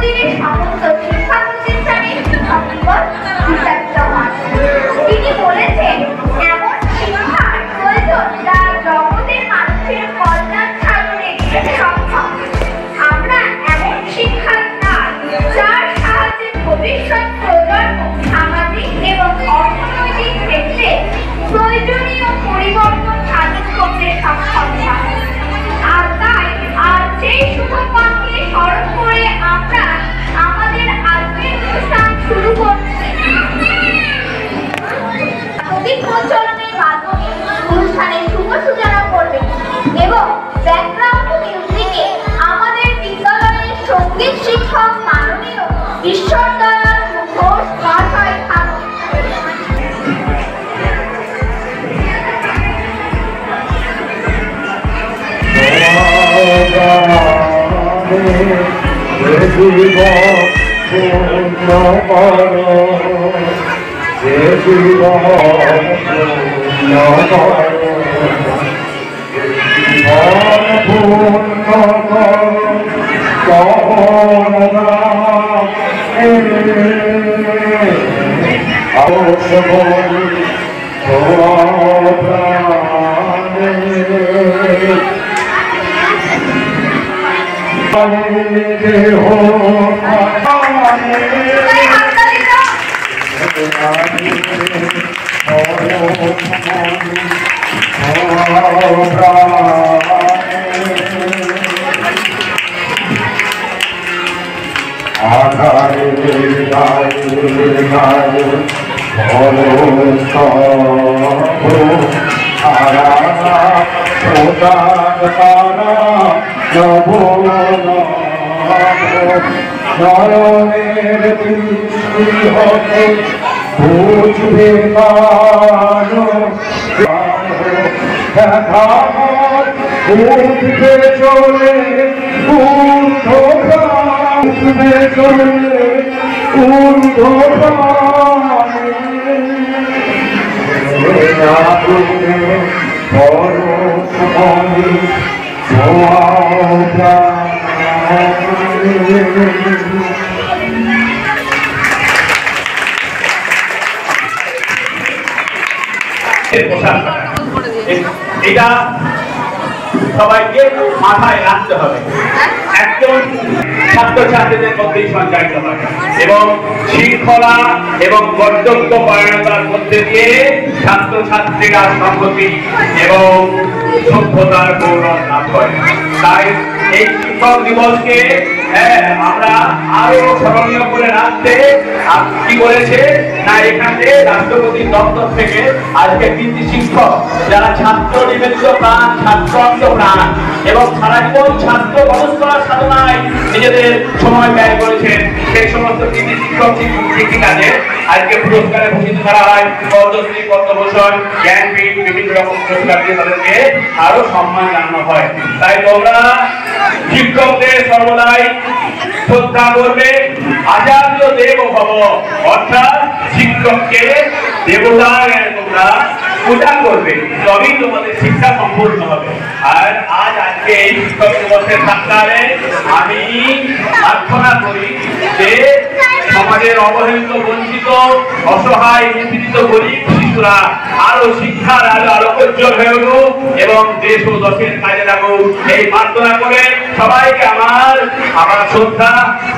তরুণদের সমস্ত শিক্ষা প্রতিষ্ঠানে শিক্ষক দিবস উদযাপিত হয়। তিনি বলেছেন, এমন শিক্ষার প্রয়োজন যা জগতের মানুষের কল্যাণ সাধনে সক্ষম। আমরা এমন শিক্ষা চাই যার সাহায্যে ভবিষ্যৎ প্রজন্ম সামাজিক এবং অর্থনৈতিক ক্ষেত্রে প্রয়োজনীয় পরিবর্তন সাধন করতে সক্ষম হয়। আর তাই আজ সেই শুভকামকে স্মরণ করে আমরা আমাদের আজকের অনুষ্ঠান শুরু করছি। সঙ্গীত প্রচলনের মাধ্যমে অনুষ্ঠানের শুভ সূচনা করবে এবং ব্যাকগ্রাউন্ড মিউজিকে আমাদের বিদ্যালয়ের সঙ্গীত শিক্ষক মাননীয় ঈশ্বরদয়াল ঘোষ মহাশয় থাকবেন। নয়নের দৃষ্টি হতে বুঝবে দেখা উঠবে চলে উঠবে চলে এটা সবাইকে মাথায় রাখতে হবে। একজন ছাত্রছাত্রীদের মধ্যেই সঞ্চারিত হয় এবং শৃঙ্খলা এবং কর্তব্য পরায়ণতার মধ্যে দিয়ে ছাত্রছাত্রীরা সংহতি এবং সভ্যতার গৌরব লাভ করে। তাই এই শিক্ষক দিবসকে আমরা আরো স্মরণীয় করে রাখতে কি করেছে না, এখানে রাষ্ট্রপতির দপ্তর থেকে আজকে 3টি শিক্ষক যারা ছাত্র নিবেদিত প্রাণ, ছাত্র অন্ত প্রাণ এবং সারা জীবন ছাত্র গবেষণার সাধনায় নিজেদের সময় ব্যয় করেছেন, সেই সমস্ত 3টি শিক্ষক শিক্ষিকাদের আজকে পুরস্কারে ভূষিত করা হয়। পদ্মশ্রী, পদ্মভূষণ, জ্ঞানপীঠ, বিভিন্ন রকম পুরস্কার দিয়ে তাদেরকে আরো সম্মান জানানো হয়। তাই তোমরা শিক্ষকদের সর্বদাই শ্রদ্ধা করবে। আচার্য দেব ভব, অর্থাৎ শিক্ষককে দেবতা তোমরা পূজা করবে, তবেই তোমাদের শিক্ষা সম্পূর্ণ হবে। আর আজকে এই শিক্ষক দিবসের সাক্ষাৎকারে আমি প্রার্থনা করি যে সমাজের অবহেলিত, বঞ্চিত, অসহায়, নিপীড়িত গরিব শিশুরা আরো শিক্ষার আলো উজ্জ্বল হয়ে উঠুক এবং দেশ ও দেশের কাজে লাগুক, এই প্রার্থনা করে সবাইকে আমার শ্রদ্ধা,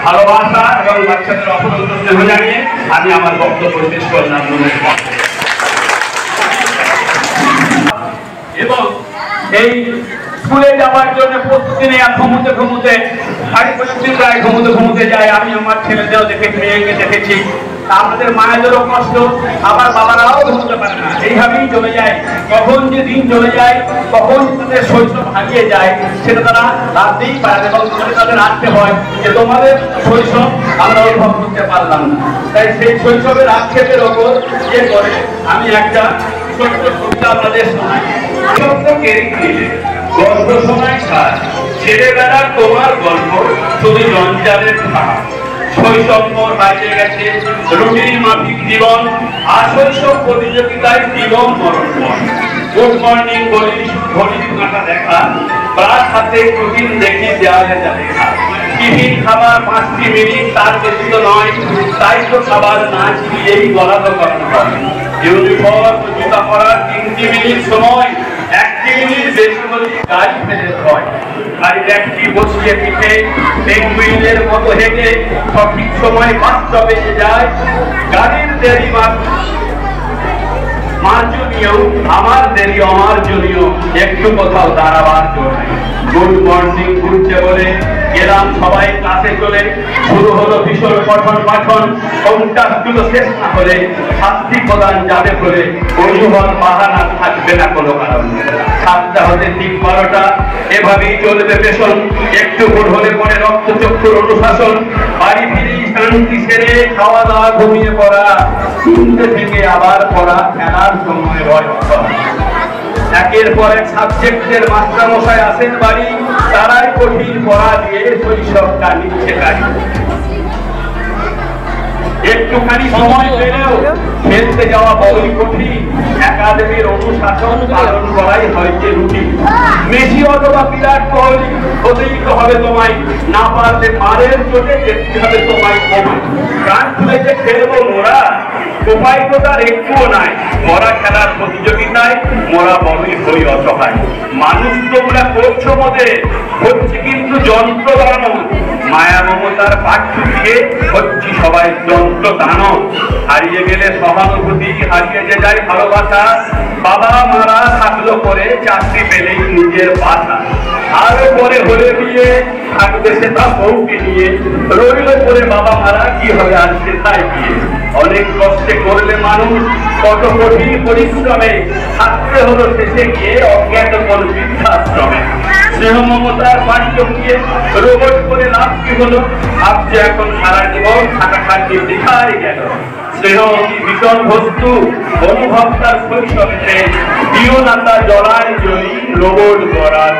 ভালোবাসা এবং বাচ্চাদের অপরন্ত স্নেহ জানিয়ে আমি আমার বক্তব্য শেষ করলাম। এবং এই স্কুলে যাওয়ার জন্য প্রস্তুতি নেওয়া ঘুমোতে সাড়ে 25 প্রায় ঘুমোতে যায়। আমি আমার ছেলেদেরও দেখেছি, মেয়েকে দেখেছি। আমাদের মায়েদেরও কষ্ট, আবার বাবারাও ঘুমোতে পারে না, এইভাবেই চলে যায়। কখন যে দিন চলে যায়, কখন তাদের শৈশব হারিয়ে যায়, সেটা তারা রাখতেই পারে এবং তাদের রাখতে হয় যে তোমাদের শৈশব আমরা অনুভব করতে পারলাম না। তাই সেই শৈশবের আক্ষেপের ওপর ইয়ে করে আমি একটা ছোট্ট কবিতা আপনাদের শোনাই। গল্প শোনায় সাজ, ছেলেবেলা তোমার গল্প শুধু জঞ্জালের ভাব। শৈশব হারিয়ে গেছে রুটিন মাফিক জীবন, আর শৈশব প্রতিযোগিতায় জীবন মরণ। গুড মর্নিং বলি ঘড়ির কাঁটা দেখা, ব্রাশ হাতে টিফিন দেখি দেওয়া লেখা। টিফিন খাবার 5টি মিনিট তার বেশি তো নয়, তাই তো খাবার না চিবিয়েই বরাদ্দ করানো হয়। ইউনিফর্ম জুতা পরার 3 মিনিট সময়, 1 মিনিট বেশি হলে গাড়ি ফেলে হয়। গাড়ির একটি বসিয়ে পিঠে পেঙ্গুইনের মতো হেঁটে সঠিক সময় বাস্তবে যায়। গাড়ির দেরি মার্জনীয়, আমার দেরি অমার্জনীয়, একটু কোথাও দাঁড়াবার জন্য। গুড মর্নিং ঘুরছে বলে গেলাম সবাই ক্লাসে চলে। শুরু হলো ভীষণ পঠন পাঠন, ঘন্টাগুলো শেষ না হলে শাস্তি প্রদান যাবে বলে অজুহাত বাহানা থাকবে না কোনো কারণ। 7টা হতে ঠিক 12টা এভাবেই চলবে পেশন। একটু ভোর হলে পরে রক্তচক্ষুর অনুশাসন। বাড়ি ফিরেই শান্তি সেরে খাওয়া দাওয়া ঘুমিয়ে পড়া, 3টে থেকে আবার পড়া, খেলার সময় ভয় করা। একের পর এক সাবজেক্টের মাস্টারমশাই আসেন বাড়ি, তারাই কঠিন পড়া দিয়ে শৈশবটা নিচ্ছে গাড়ি। একটুখানি সময় পেলেও খেলতে যাওয়া বড়ই কঠিন। একাডেমির অনুশাসন পালন করাই হয়েছে রুটিন। মেসি অথবা বিরাট কোহলি হতেই তো হবে তোমায়, না পারলে মারের চোটে দেখতে হবে তোমায় কমায়। গান খুলে যে খেলবো মোরা, উপায় তো তার একটুও নাই। মোরা খেলার প্রতিযোগিতায় মোরা বড়ই হই অসহায়। মানুষ তোমরা করছো মধ্যে হচ্ছে কিন্তু যন্ত্র বানানো। মায়া মমতার পাঠ্য দিয়ে হচ্ছে সবাই যন্ত্র দানব। হারিয়ে গেলে সহানুভূতি, হারিয়ে যে যায় ভালোবাসা। বাবা মারা থাকলো পরে চাকরি পেলেই নিজের বাসা। আরো পরে হলে বিয়ে থাকবে সে তা বউকে নিয়ে। রইল পরে বাবা মারা কি হবে আর সেটাই গিয়ে। অনেক কষ্টে করলে মানুষ কত কঠিন পরিশ্রমে, থাকতে হলো শেষে গিয়ে অজ্ঞাত কোন বৃদ্ধাশ্রমে। স্নেহ মমতার পাঠ্য দিয়ে রোবট করে লাভ কি হলো? ভাবছে এখন সারা জীবন থাকা খাদ্য দেখাই গেল। স্নেহ কি ভীষণ বস্তু, অনুভব তার শৈশবেতে। দিও না তার জলায় জলি, রোবট গড়ার।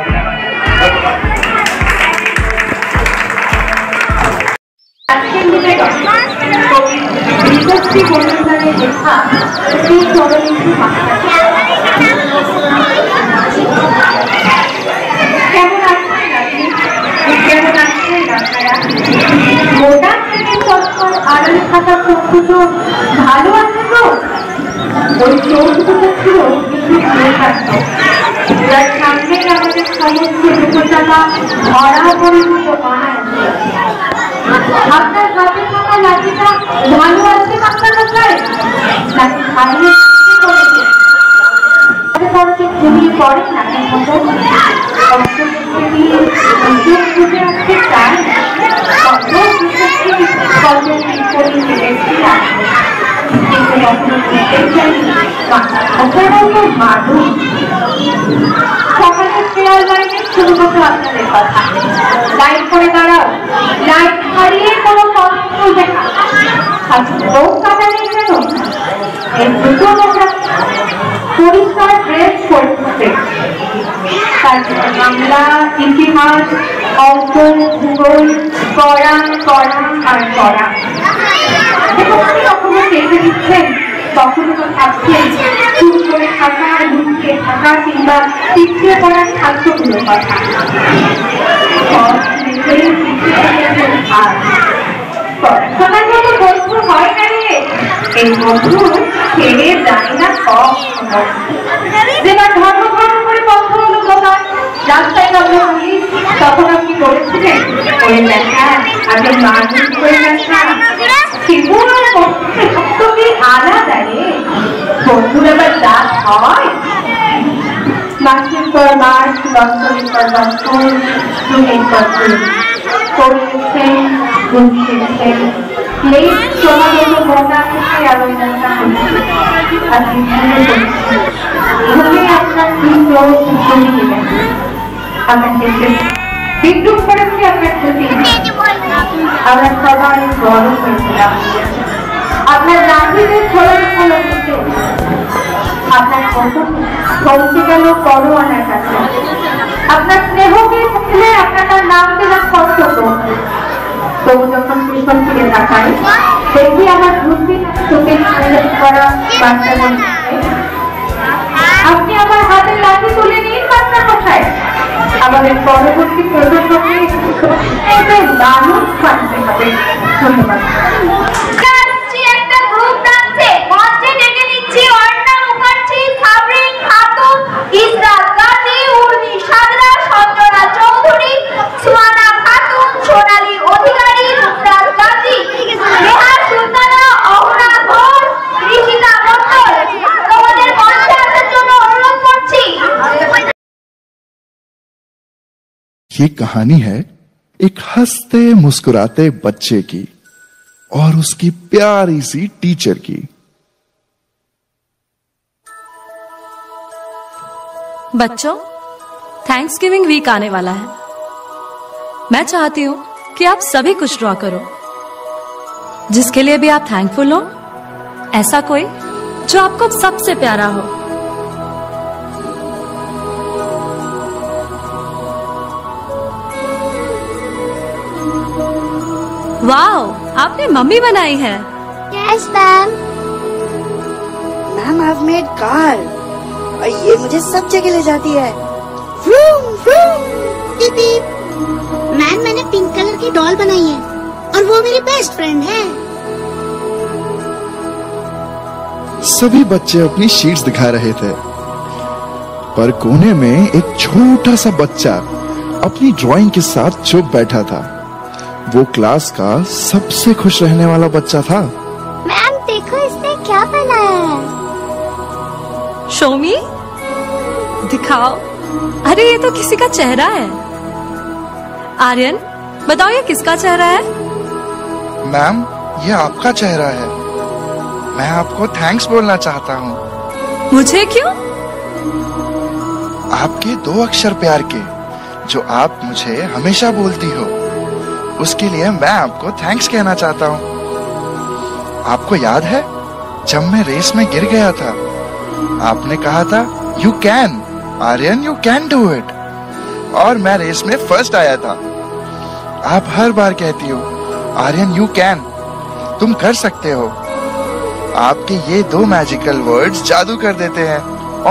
ভালো আছে তো? ওই চোখগুলো ছিল সামনে আমাদের সমস্ত রূপচাপা ধরা পরিণত বানায়। আপনার হাতে থাকা লাঠিটা ভালো আছে আপনার কাছে নাকি খাইয়ে ঘুমিয়ে পড়ে নাকি মতো সকালের খেয়াল বাড়িতে শুরু করতে আপনাদের কথা। লাইট করে দাঁড়াও, লাইট হারিয়ে কোনো কথা বলবে না। বউ কাটা নেই কেন? এই দুটো কথা পরিষ্কার ড্রেস পড়তে, তারপর বাংলা, ইতিহাস, অঙ্ক, ভূগোল, পড়া পড়া আর পড়া। কখনো কেটে দিচ্ছেন, কখনো তো থাকছেন চুপ করে থাকা, লুকিয়ে থাকা কিংবা পিছিয়ে পড়ার খাদ্যগুলোর কথা। পড়াশোনার মতো বন্ধু হয় না রে, এই বন্ধু ছেড়ে যায় না কখনো। যেবার ধর্ম ধর্ম করে বন্ধ হলো দোকান, রাস্তায় কাউকে পুলিশ, তখন আপনি বলেছিলেন ওই দেখা আগে মানুষ করে দেখা। সেগুলো সত্যি আলাদা রে, বন্ধুর আবার দাঁত হয়। মাসের পর মাস, বছরের পর বছর, দিনের পর দিন পড়েছেন, বুঝতেছেন। লেট সমাগত মোটা থেকে আলোচনা আপনি ঘুরে আপনার তীব্র জমি দিলেন। আপনার দেশে বিদ্রুপ করেছি আপনার ক্ষতি। আমরা সবাই বড় হয়েছিলাম আপনার রাজনীতির খোলার ফলে। আপনার কত পৌঁছে গেল করোনার কাছে। আপনার স্নেহকে ছেলে আপনার নাম দিলাম কষ্ট। তবু যখন পিছন ফিরে তাকাই দেখি আমার দূরবীন চোখে করা বাচ্চা আপনি আমার হাতের লাঠি তুলে নিন বাচ্চা কোথায়। আমাদের পরবর্তী প্রজন্মকে মানুষ বাঁচতে হবে। ধন্যবাদ। একটা গ্রুপ ডান্সে মঞ্চে ডেকে নিচ্ছি অর্ণা মুখার্জি, সাবরিন খাতুন, ইসরাত গাজী, উর্মি সাদরা, সঞ্জনা চৌধুরী, সুয়ানা খাতুন, সোনালী অধিকারী, রুকরাজ গাজী, নেহা সুলতানা, অহনা ঘোষ, ঋষিকা মন্ডল তোমাদের মঞ্চে আসার জন্য অনুরোধ করছি। ये कहानी है एक हंसते मुस्कुराते बच्चे की और उसकी प्यारी सी टीचर की। बच्चों, थैंक्सगिविंग वीक आने वाला है। मैं चाहती हूं कि आप सभी कुछ ड्रॉ करो, जिसके लिए भी आप थैंकफुल हो, ऐसा कोई जो आपको सबसे प्यारा हो। वाओ, आपने मम्मी बनाई है। Yes ma'am. Ma'am I have made car और ये मुझे सब जगह ले जाती है। Vroom vroom beep beep. Ma'am मैंने पिंक कलर की डॉल बनाई है और वो मेरी बेस्ट फ्रेंड है। सभी बच्चे अपनी शीट्स दिखा रहे थे, पर कोने में एक छोटा सा बच्चा अपनी ड्राइंग के साथ चुप बैठा था। वो क्लास का सबसे खुश रहने वाला बच्चा था। मैम देखो इसने क्या बनाया है। शोमी, दिखाओ। अरे ये तो किसी का चेहरा है। आर्यन, बताओ ये किसका चेहरा है? मैम, ये आपका चेहरा है। मैं आपको थैंक्स बोलना चाहता हूँ। मुझे क्यों? आपके 2 अक्षर प्यार के, जो आप मुझे हमेशा बोलती हो, उसके लिए मैं आपको थैंक्स कहना चाहता हूँ। आपको याद है जब मैं रेस में गिर गया था, आपने कहा था you can Aryan, you can do it, और मैं रेस में फर्स्ट आया था। आप हर बार कहती हो आर्यन यू कैन, तुम कर सकते हो। आपके ये 2 मैजिकल वर्ड्स जादू कर देते हैं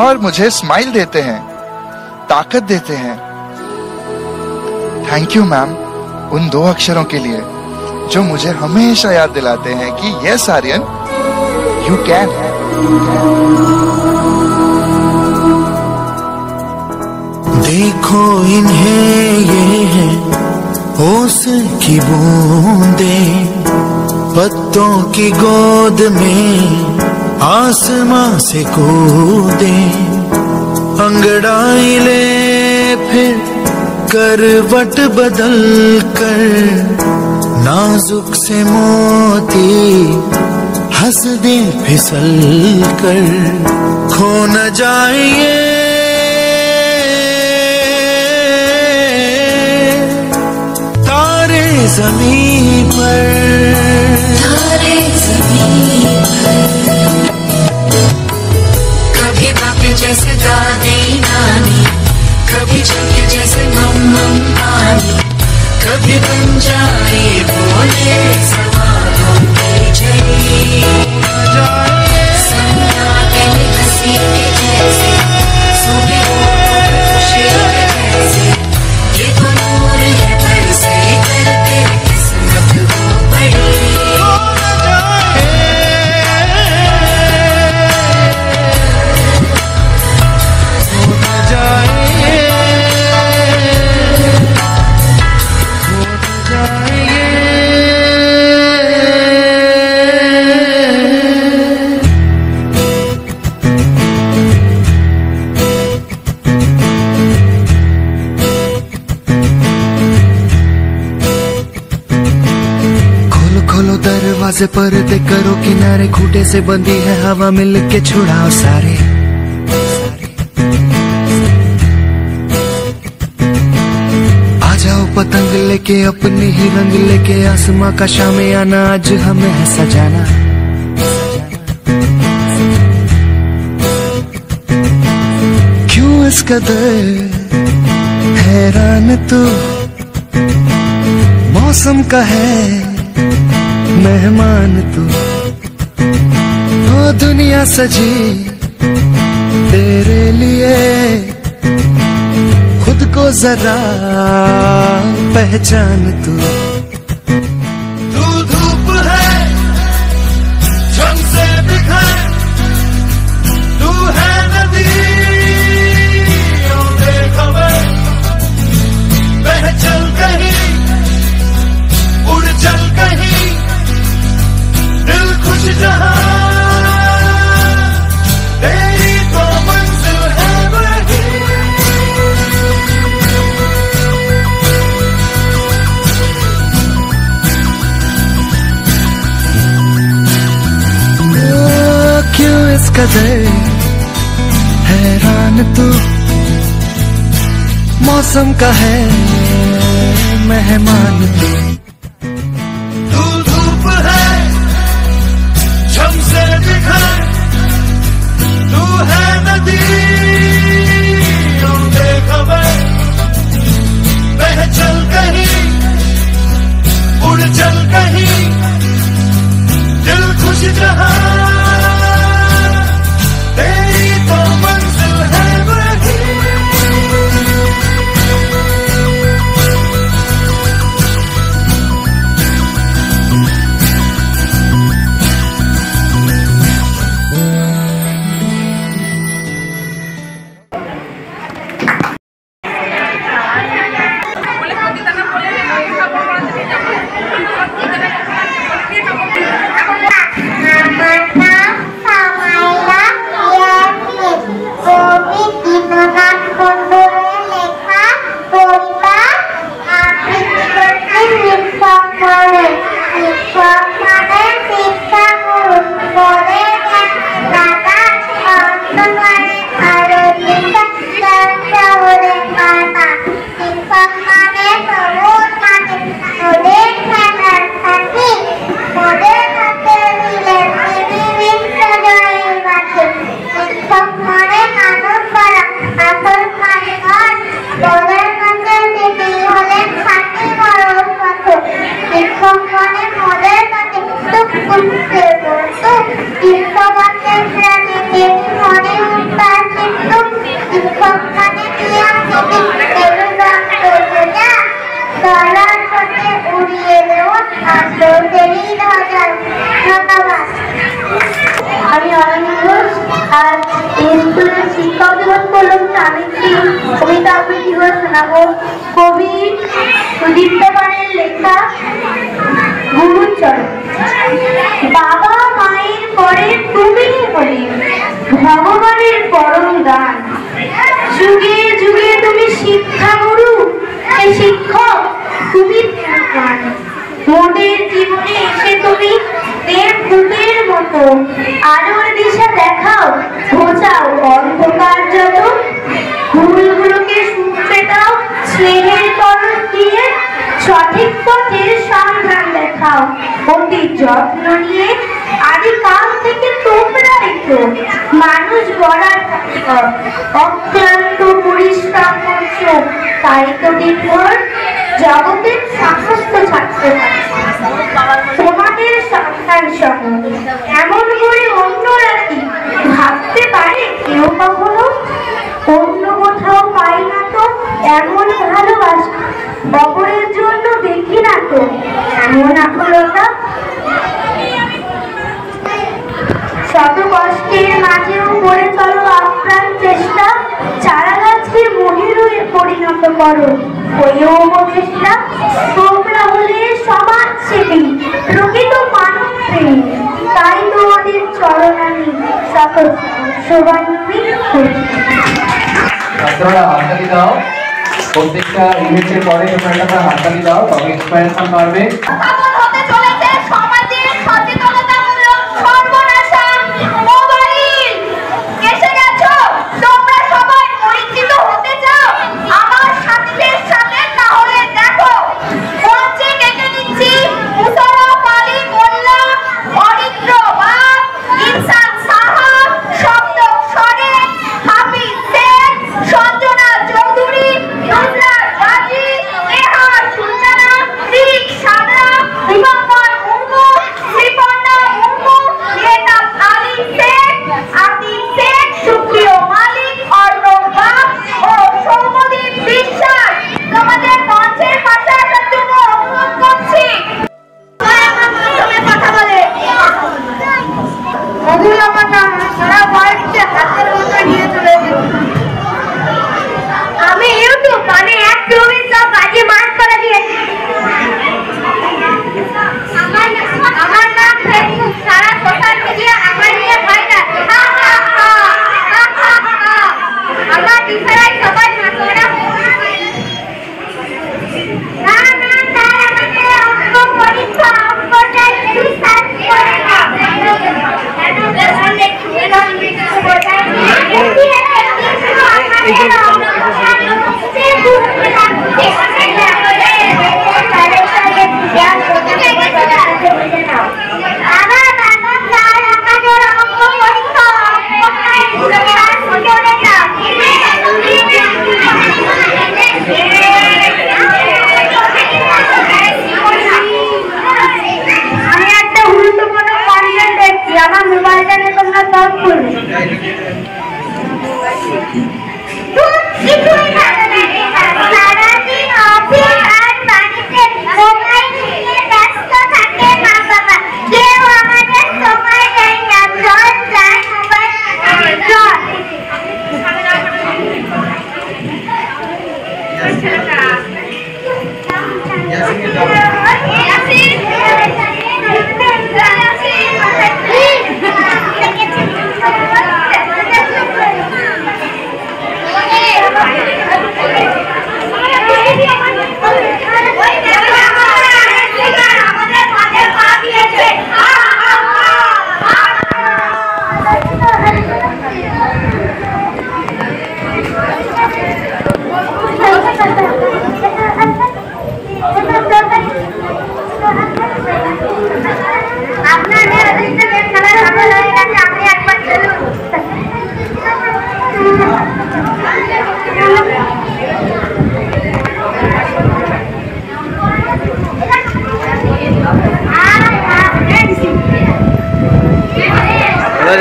और मुझे स्माइल देते हैं, ताकत देते हैं। थैंक यू मैम, उन 2 अक्षरों के लिए जो मुझे हमेशा याद दिलाते हैं कि यस आर्यन, यू कैन। देखो इन्हें, ये है ओस की बूंदें, पत्तों की गोद में आसमां से कूदे, अंगड़ाई ले फिर करवट बदल कर, नाजुक से मोती हंस दे फिसल कर, खो न जाए तारे ज़मीन पर, तारे ज़मीन पर। कभी बापे जैसे दादी नानी, कभी चलके जैसे मम्मा पानी, कभी बन जाए बोले सवालों की झड़ी, सन्नाटे में हंसी के जैसे, सुबह खुशी के जैसे, ये तो नूर है बरसे करके किस्मत को बड़ी। दरवाजे पर्दे करो किनारे, खूंटे से बंधी है हवा मिल के छुड़ाओ सारे। आ जाओ पतंग लेके अपनी ही रंग लेके, आसमां का शाम आना आज हमें है सजाना। क्यों इस कदर हैरान तू, मौसम का है मेहमान तू, ओ दुनिया सजी तेरे लिए, खुद को जरा पहचान तू। तू धूप नजर, हैरान तू मौसम का है मेहमान तू धूप है झम से बिखर, तू है नदी बेखबर, बह चल कहीं उड़ चल कहीं, दिल खुश जहां तेरी तो मंजिल है वही। কবি সুদীপ্ত পানের লেখা গুরুচরণ। বাবা মায়ের পরে তুমি হলে ভগবানের পরম দান, যুগে যুগে তুমি শিক্ষা গুরু, এই শিক্ষক তুমি জ্ঞান। মোদের জীবনে এসে তুমি দেবদূতের মতো আলোর দিশা দেখাও, ঘোচাও অন্ধকার যত, ভুলগুলোকে শুনতে দাও স্নেহের পরশ দিয়ে, সঠিক পথের সন্ধান দেখাও অতি যত্ন নিয়ে। আদিকাল থেকে তোমরাই তো মানুষ গড়ার কারিগর, অক্লান্ত পরিশ্রম করছো, তাই তো দিনভর জগতের সমস্ত ছাত্র তোমাদের সন্তান সহ। এমন করে অন্যরা কি ভাবতে পারে কেউ কখনো? অন্য কোথাও পাই না তো এমন ভালোবাসা, অপরের জন্য দেখি না তো এমন আকুলতা। শত কষ্টের মাঝেও করে চলো আপ্রাণ চেষ্টা, চারা গাছকে মহিরুহে পরিণত করো হয়েও উপদেষ্টা। তোমরা হলে সমাজসেবী, প্রকৃত মানব প্রেমী, তাই তোমাদের চরণ আমি সকল শোভান্বিত করি। ছাত্ররা হাততালি দাও, প্রত্যেকটা ইভেন্টের পরে তোমরা একটা হাততালি দাও, তবে ইন্সপিরেশন পারবে।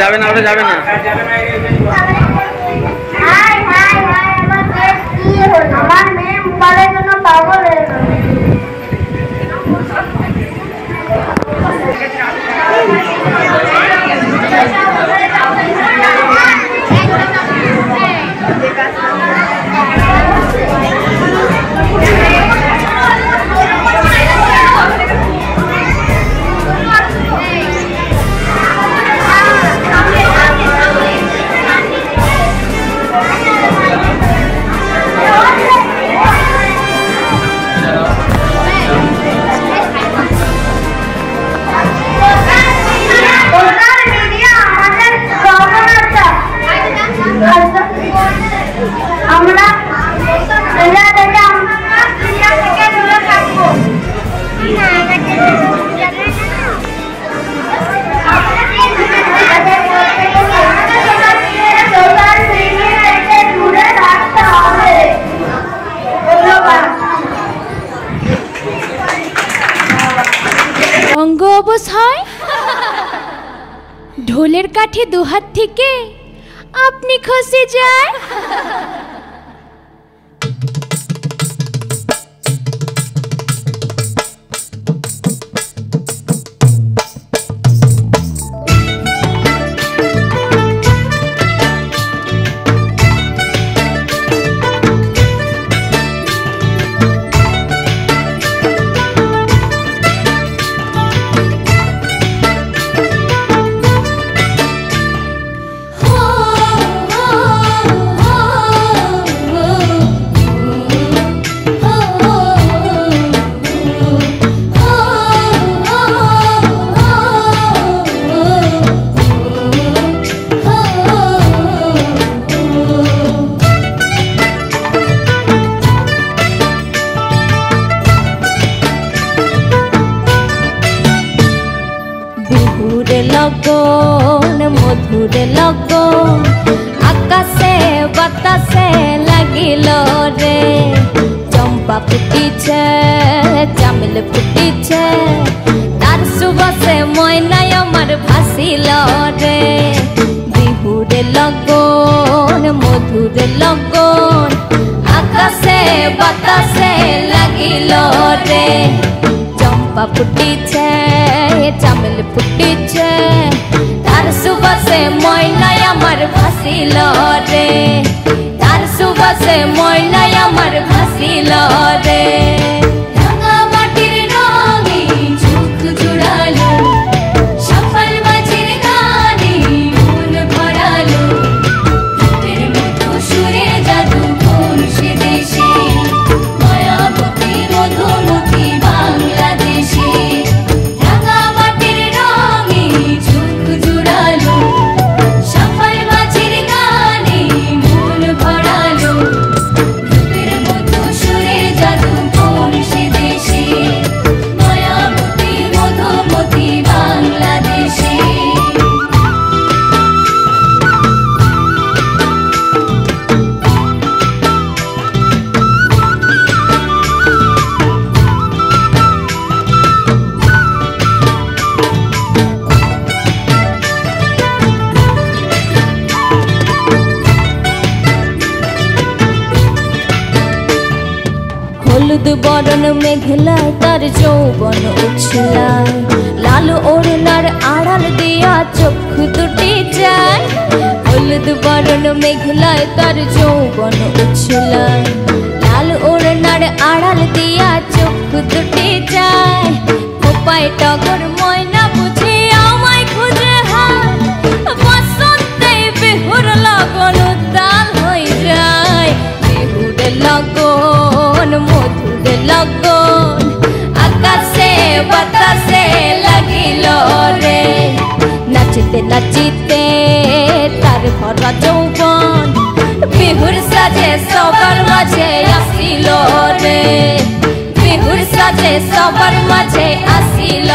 যাবে না, ওটা যাবে না। আমার মেয়ে মোবাইলের জন্য পাগল হয়ে গেল। আমরা অঙ্গ অবস্থায় ঢোলের কাঠে দুহাত থেকে আপনি খসে যায়। লগন মধুর লগন আকাশে বাতাসে লাগিল রে, চম্পা ফুটিছে চামেল ফুটিছে তার সুবাসে ময়নায় আমার ভাসিল রে। বিহুর লগন মধুর লগন আকাশে বাতাসে লাগিল রে, চম্পা ফুটিছে চামেল ফুটিছে তার সুবাসে ময়নায় আমার ভাসিল রে, তার সুবাসে ময়নায় আমার ভাসিল রে। রাঙা মাটির রঙে চোখ জুড়ালো, সফল মাঝির গানে মন ভরালো, ভূতের মতো সুরে জাদু কোন সে দেশে, মায়াবতী মধুমতি বাংলাদেশে। রাঙা মাটির রঙে চোখ জুড়ালো, সফল মাঝির গানে মন ভরালো, ভূতের মতো সুরে জাদু কোন সে দেশে, মায়াবতী মধুমতি বাংলাদেশে। হলুদ বরণ মেঘলায় তার যৌবন উছলায়, লাল ওড়নার আড়াল দিয়া চক্ষু দুটি যায়। হলুদ বরণ মেঘলায় তার যৌবন উছলায়, লাল ওড়নার আড়াল দিয়া চক্ষু দুটি যায়। কোপায় টগর ময়না বুঝে আমায় খুঁজে হায়, বসন্তে বিহুর লগন উত্তাল হয়ে যায়। বিহুর লগন মধুর লগন আকাশে বাতাসে লাগিল রে, নাচিতে নাচিতে তার ভরা যৌবন বিহুর সাজে সবার মাঝে আসিল রে, বিহুর সাজে সবার মাঝে আসিল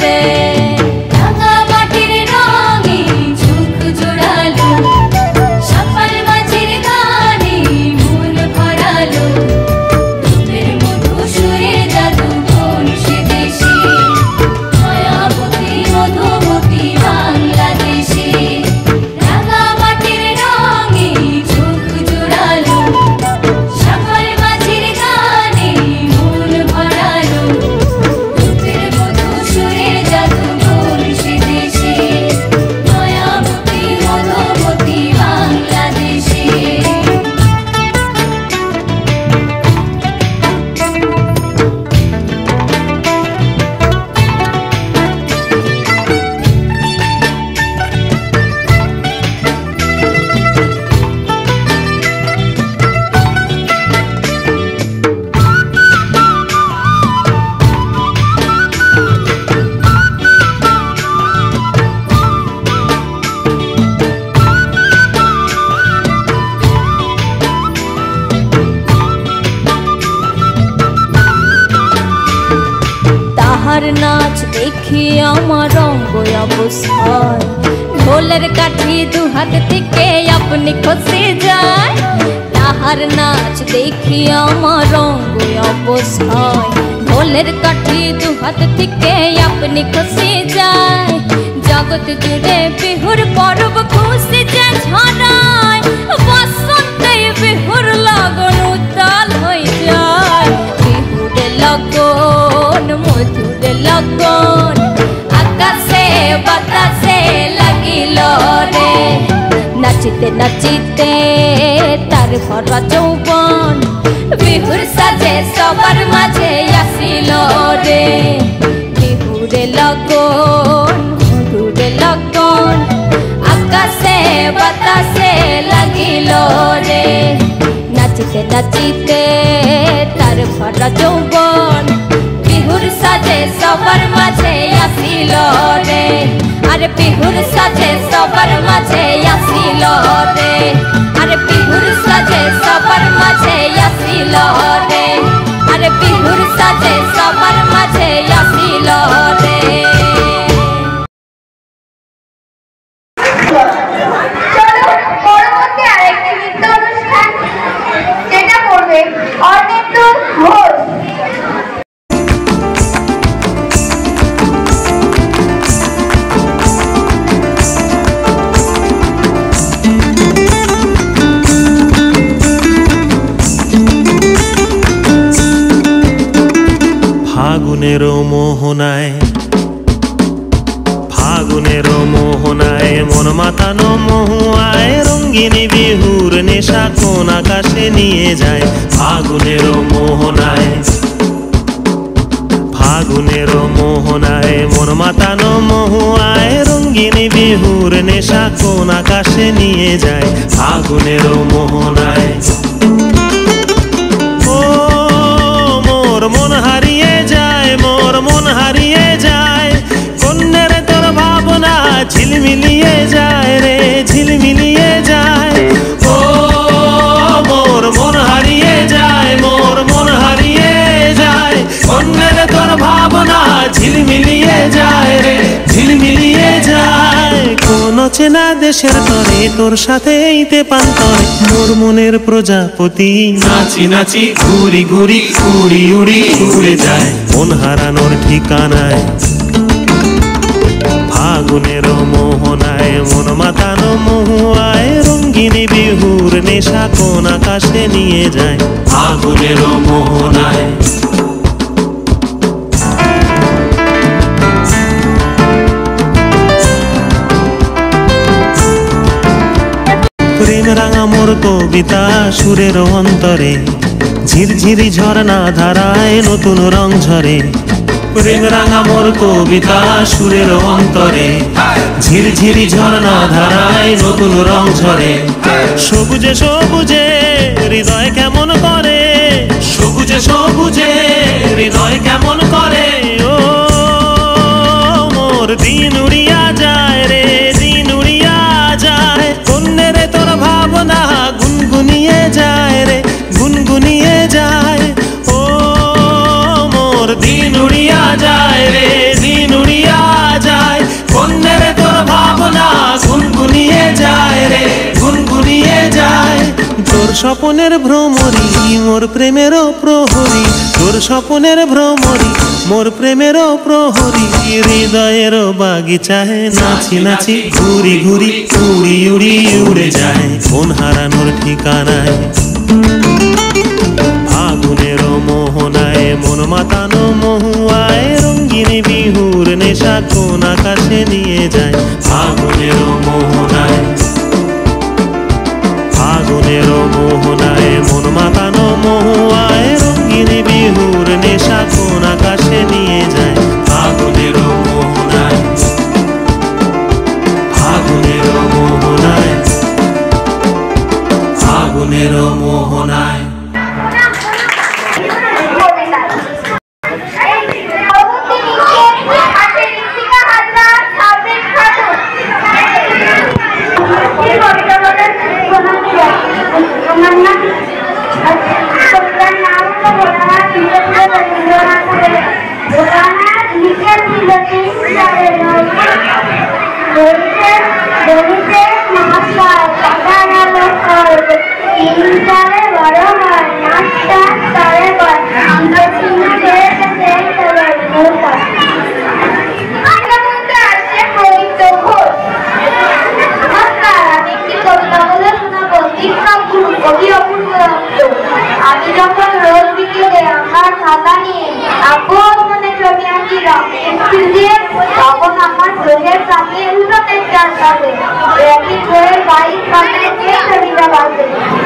রে। রাঙা মাটির রঙে চোখ জোড়ালো, সফল মাঝির গানে মন ভরালো, ভূতের মতো সুরে জাদু কোন সে দেশে, মায়াবতী মধুমতি বাংলাদেশে। নাচ দেখি আমার রঙ্গ অবস্থায় ঢোলের কাঠি দু হাত থেকে আপনি খসে যায় তাহার নাচ দেখি আমার রঙ্গ অবস্থায় ঢোলের কাঠি দু হাত থেকে আপনি খসে যায় জগৎ জুড়ে বিহুর পর্ব খুশি যে ছড়ায় বসন্তে বিহুর লগন উত্তাল হয়ে যায় বিহুর লগন মধুর লগন আকাশে বাতাসে লাগিল রে নাচিতে নাচিতে তার ভরা যৌবন বিহুর সাজে সবার মাঝে আসিল রে বিহুর লগন মধুর লগন আকাশে বাতাসে লাগিল রে নাচিতে নাচিতে তার ভরা যৌবন বিহুর সাজে সবার মাঝে আসিল রে আরে বিহুর সাজে সবার মাঝে আসিল রে আরে বিহুর সাজে সবার মাঝে আসিল রে আরে বিহুর সাজে সবার মাঝে আসিল রে চলো পরবর্তী আরেকটি নৃত্য অনুষ্ঠান যেটা করবে অনিন্দ ঘোষ। ফাগুনের মোহনায় মন মাতানো মহুয়ায় রঙ্গিনী বিহুর নেশা কোন আকাশে নিয়ে যায় ফাগুনের মোহনায় মন মাতানো মহুয়ায় রঙ্গিনী বিহুর নেশা কোন আকাশে নিয়ে যায় ফাগুনের মোহনায় মোর মন হারিয়ে যায় মোর মন হারিয়ে যায় কন্যের তোর ভাবনা ঝিলমিলিয়ে যায় রে ঝিলমিলিয়ে যায় ও মোর মন হারিয়ে যায় মোর মন হারিয়ে যায় কন্যের তোর ভাবনা ঝিলমিলিয়ে যায় রে ঝিলমিলিয়ে যায় কোন চেনা দেশের তরে তোর সাথে ইতে পান্তরে মোর মনের প্রজাপতি নাচি নাচি ঘুরি ঘুরি উড়ি উড়ি উড়ে যায় মন হারানোর ঠিকানায় ফাগুনের মোহনায় মন মাতানো মহুয়ায় রঙ্গিনী বিহুর নেশা কোন আকাশে নিয়ে যায় ফাগুনের মোহনায় প্রেম রাঙা মোর কবিতা সুরের অন্তরে ঝিরঝিরি ঝরনা ধারায় নতুন রং ঝরে প্রেম রাঙা মোর কবিতা সুরের অন্তরে ঝিরঝিরি ঝরনা ধারায় নতুন রং ঝরে সবুজে সবুজে হৃদয় কেমন করে সবুজে সবুজে হৃদয় কেমন করে ও মোর দিন উড়িয়া যায় রে দিন উড়িয়া যায় কন্যের তোর ভাবনা গুনগুনিয়ে যায় রে গুনগুনিয়ে যায় ও মোর দিন উড়িয়া যায় রে দিন উড়িয়া যায় কন্যের তোর ভাবনা গুনগুনিয়ে যায় রে গুনগুনিয়ে যায় তোর স্বপনের ভ্রমরি মোর প্রেমেরও প্রহরী তোর স্বপনের ভ্রমরি মোর প্রেমেরও প্রহরী হৃদয়ের বাগিচায় নাচি নাচি ঘুরি ঘুরি উড়ি উড়ি উড়ে যায় কোন হারানোর ঠিকানায় ফাগুনের মোহনায় মন মাতানো মহুয়ায় রঙ্গিনী বিহুর নেশা কোন আকাশে নিয়ে যায় ফাগুনের মোহনায় ফাগুনের মোহনায় মন মাতানো মহুয়ায় রঙ্গিনী বিহুর নেশা কোন আকাশে নিয়ে যায় ফাগুনের মোহনায় ফাগুনের মোহনায় ফাগুনের মোহনায় কবিতা বলার বলিতে মাস্টার কথা গেল সর্ব তিন তারে বড় হয় মাস্টার তারে বড় আমরা চিহ্ন পেয়েছে আমি যখন রোজ বিকেলে আমার খাতা নিয়ে আপন মনে ছবি আঁকিলাম পেন্সিল দিয়ে তখন আমার চোখের সামনে উল্টোনের চার পাবে একই বইয়ের বাইক খাতায় যে ছবিটা বাঁধে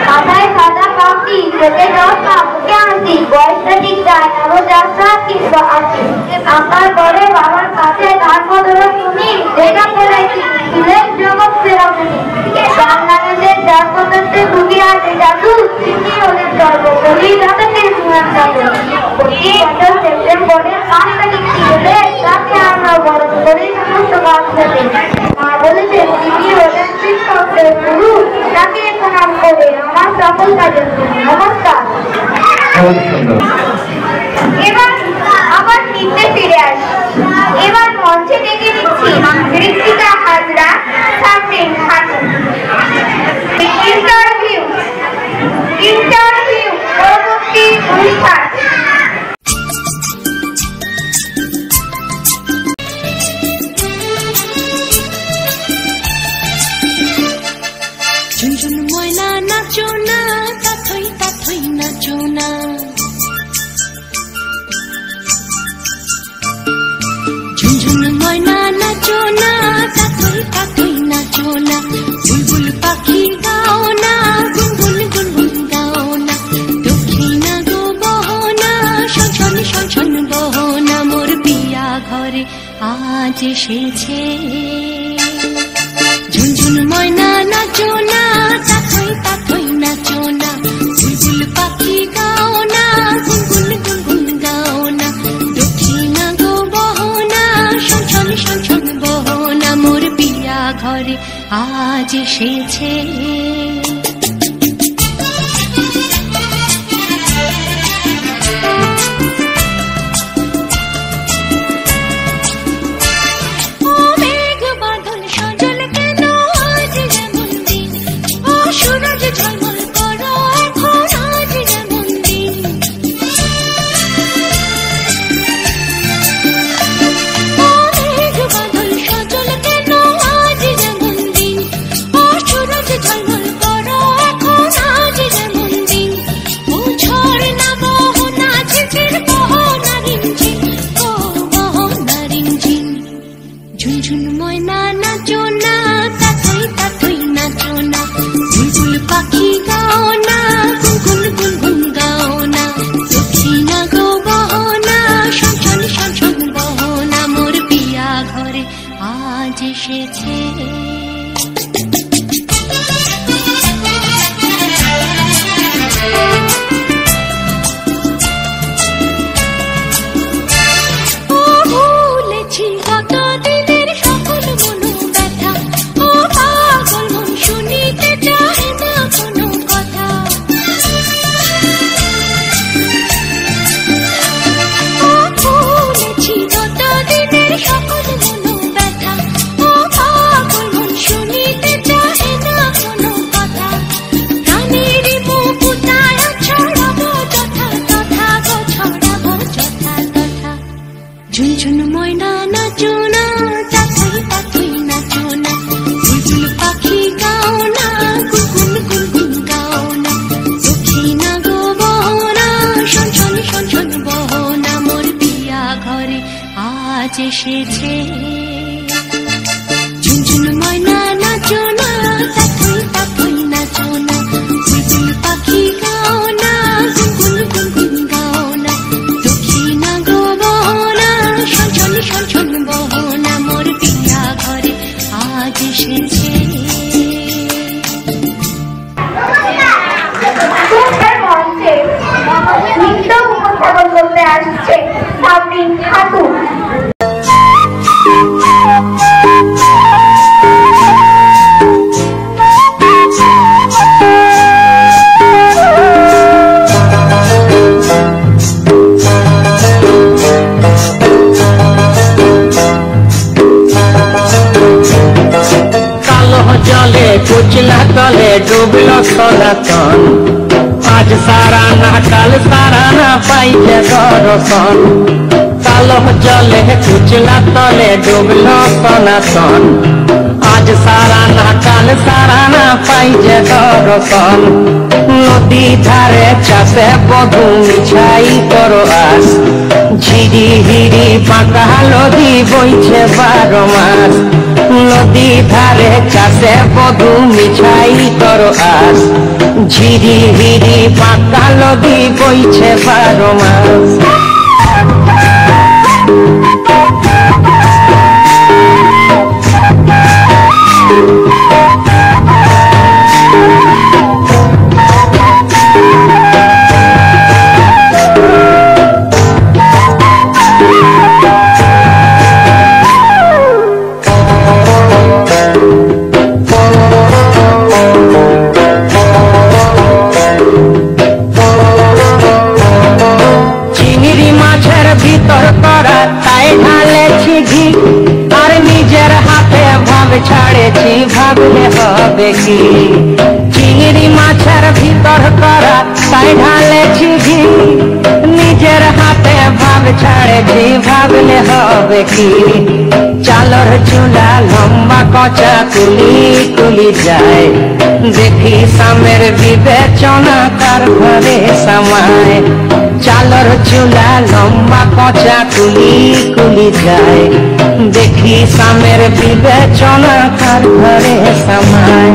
মাথায় সাদা পাপড়ি চোখে রসা মুখে হাসি বয়সটা ঠিক যায় আরো যাত্রা কিংবা আসি আমার পরে বাবার কাছে ধার বদলে শুনি দেখা পড়াইছি স্কুলের জগৎ সেরামনি বাংলাদেশের যার পদ্ধতি ভুগি আছে জাদু তিনি হলেন গর্ব বলি যাদেরকে শুনান যাবে প্রতি বছর সেপ্টেম্বরের 5 তারিখ হলে তাকে আমরা বরণ করি সমস্ত কাজ থেকে মা বলেছেন তিনি হলেন শিক্ষকের গুরু তাকে প্রণাম করে আমার সকল কাজের নমস্কার। এবার আবার নিতে ফিরে আসি এবার মঞ্চে ডেকে নিচ্ছি ঋত্বিকা হাজরা সামরিন খাতুন ইন্টারভিউ পরবর্তী অনুষ্ঠান ঝুনঝুন ময়না নাচো না তাথই তাথই নাচো না ঝুনঝুন ময়না নাচো না তাথই তাথই নাচো না বুলবুল পাখি গাও না গুনগুন গুনগুন গাও না দক্ষিণা গো বহনা শোষণ শোষণ বহনা মোর বিয়া ঘরে আজ এসেছে ঝুনঝুন ময়না নাচো না তাথই তাথই নাচো না বুলবুল পাখি গাও না গুনগুন গুনগুন গাও না দক্ষিণা গো বহনা শোষণ শোষণ বহনা মোর বিয়া ঘরে আজ এসেছে ঝুনঝুন ময়না নাচো না তাথই তাথই নাচো না বুলবুল পাখি গাও না গুনগুন গুনগুন গাও না দক্ষিণা গো বহনা শোষণ শোষণ বহনা মোর বিয়া ঘরে আজ এসেছে ঝুনঝুন ময়না নাচো না তাথই তাথই নাচো না বুলবুল পাখি গাও না গুনগুন গুনগুন গাও না দক্ষিণা গো বহনা শোষণ শোষণ বহনা মোর বিয়া ঘরে আজ এসেছে ঝুনঝুন ময়না নাচো না তাথই তাথই নাচো না বুলবুল পাখি গাও না গুনগুন গুনগুন গাও না দক্ষিণা গো বহনা শোষণ শোষণ বহনা মোর বিয়া ঘরে আজ এসেছে মঞ্চে নৃত্য উপস্থাপন করতে আসছে সামরিন খাতুন জলে কুচলা তলে ডুবলো সনাতন আজ সারা না কাল সারা না পাইছে দর্শন কালো জলে কুচলা তলে ডুবলো সনাতন আজ সারা না কাল সারা না পাইছে দর্শন নদী ধারে চাষে বধু মিছাই করো আস ঝিরি হিরি পাকা নদী বইছে 12 মাস নদী ধারে চাষে বধু মিছাই করো আস ঝিরি হিরি পাকা নদী বইছে 12 মাস ছাড়েছি ভাবলে হবে কি চিংড়ি মাছের ভিতর করা তাই ঢালেছি ঘি নিজের হাতে ভাব ছাড়েছি ভাবলে হবে কি চালর চুলা লম্বা কচা কুলি কুলি যায় দেখি সামের বিবেচনা কার ঘরে সামায় চালর চুলা লম্বা কচা কুলি কুলি যায় দেখি সামের বিবেচনা কার ঘরে সামায়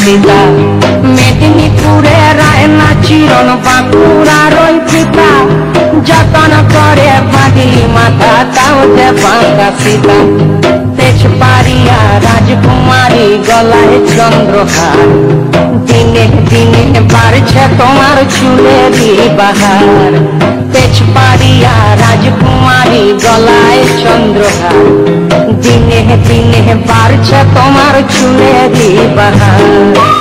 सीता मेदिनीपुरे रायना चिरन बांकुड़ार ओई पिता जतन करे बांधली माथा ताऊ जे बांका सीता तेजपारिया राजकुमारी गलाय चंद्रहार दिने दिने बारछे तोमार चुलेरी बाहार तेजपारिया राजकुमारी गलाय चंद्रहार दिने दिने बारछे तोमार चुलेरी बाहार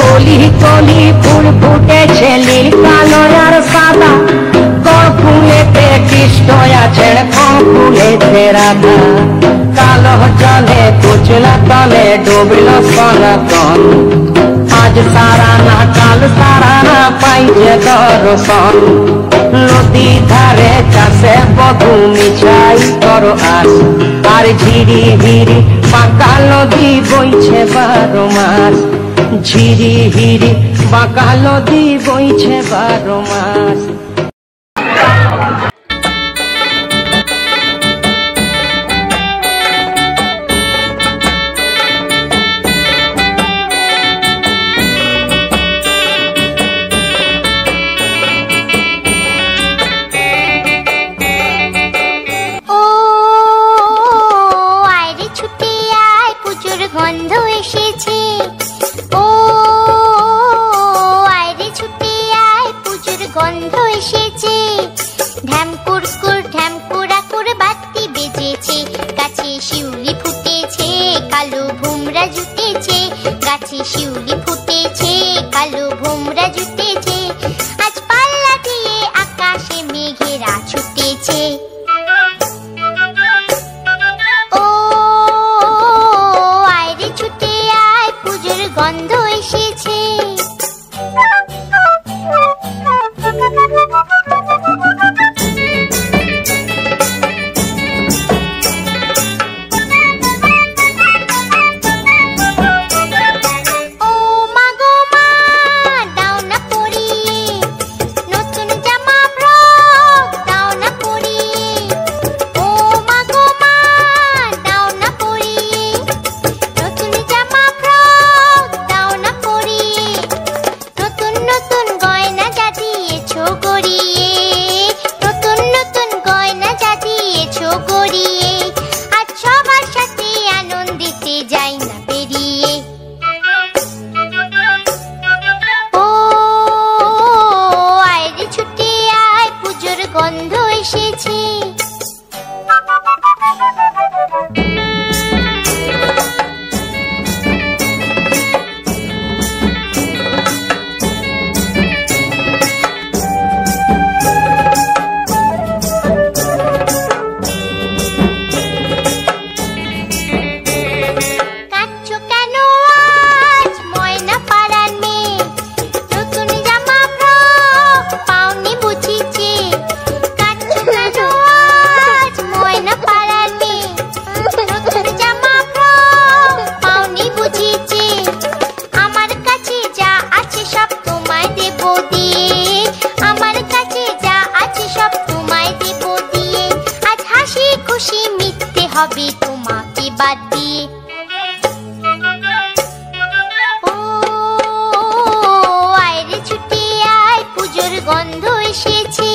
कोली कोली फूल फूटे छेली कालो यार सादा कौन फूले पे किस्टोया छेड़ कौन फूले तेरा था कालो जले कुचला तले डूबलो सनातन आज सारा ना काल सारा ना पाइजे दर्शन नदी धारे चाषे बधू मिछाई करो आस আর ঝিরি হিরি বাঁকা নদী বইছে 12 মাস ঝিরি হিরি বাঁকা নদী বইছে 12 মাস মিথ্যে হবে তোমাকে বাদ দিয়ে। ও আয়রে ছুটে আয়, পুজোর গন্ধ এসেছে।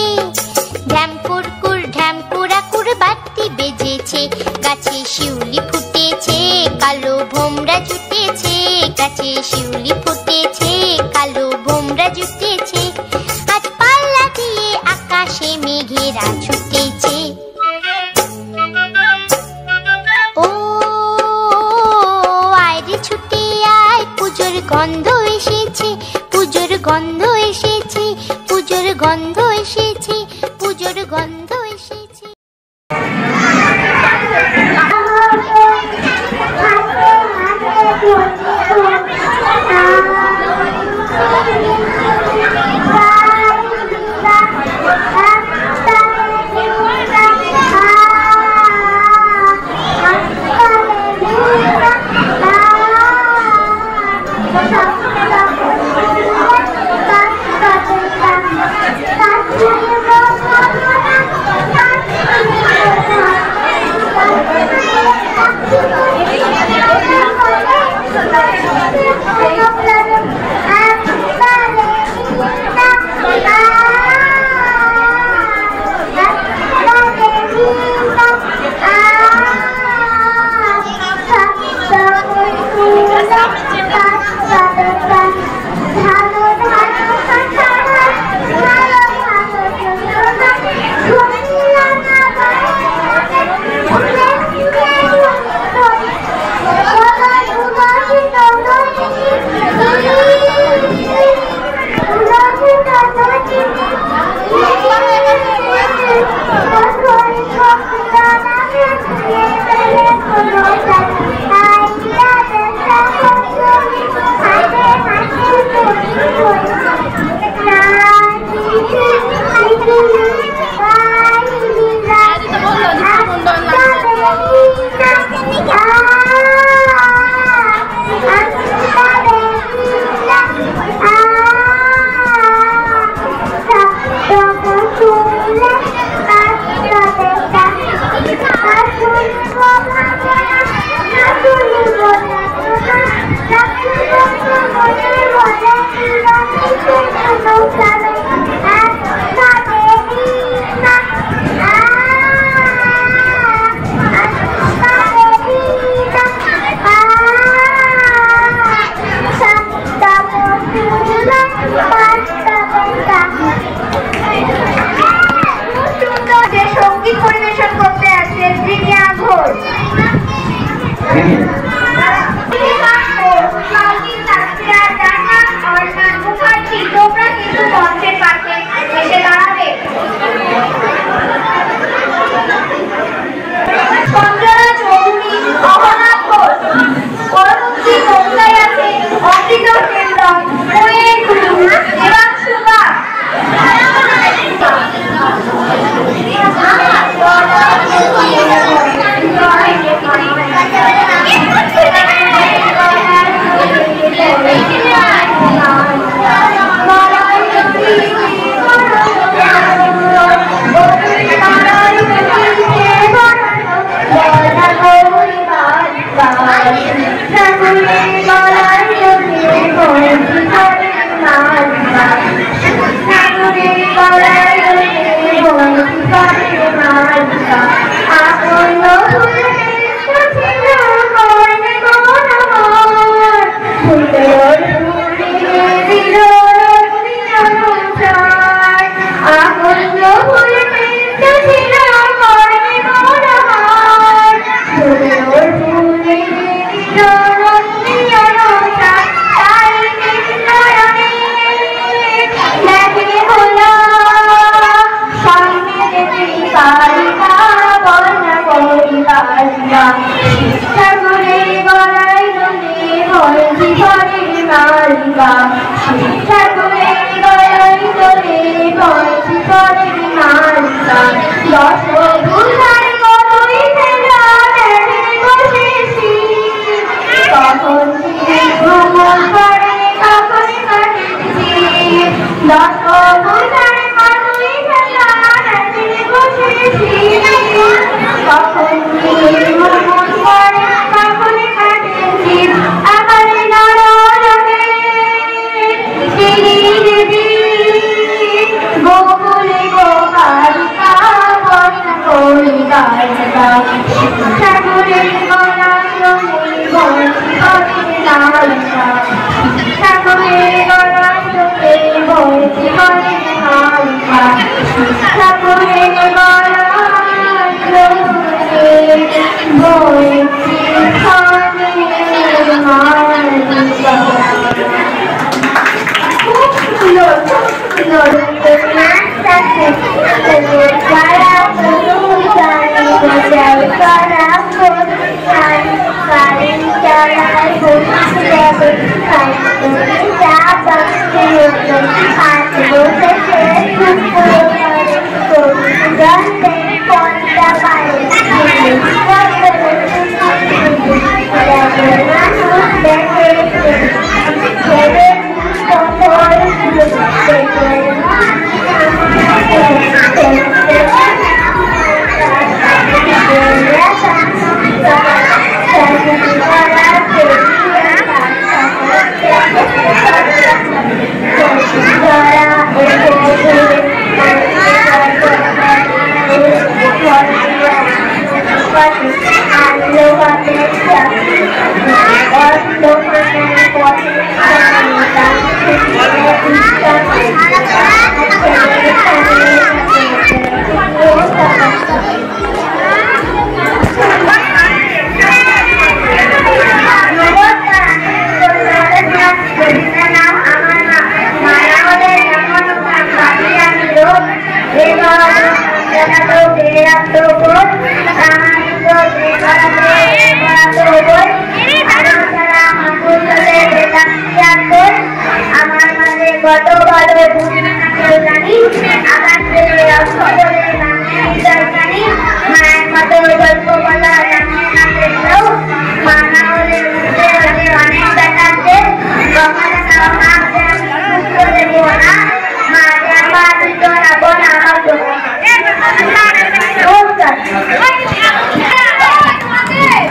ঢ্যাম কুরকুর ঢ্যাম কুড়াকুর বাতি বেজেছে। গাছে শিউলি ফুটেছে, কালো ভোমরা জুটেছে। গাছে শিউলি ফুটেছে, কালো ভোমরা জুটেছে। আজ পাল্লা দিয়ে আকাশে মেঘেরা ছুটেছে। ও আয়রে ছুটে আয়, পুজোর গন্ধ এসেছে। পুজোর গন্ধ এসেছে, পুজোর গন্ধ এসেছে, পুজোর গন্ধ এসেছে। কখন সাগরের গলা রঙে বয়সী করে হালকা সাগরের গলা রঙে বয়সী করে হালকা সাগরের গলা রঙে বয়সী করে হালকা খুব সুন্দর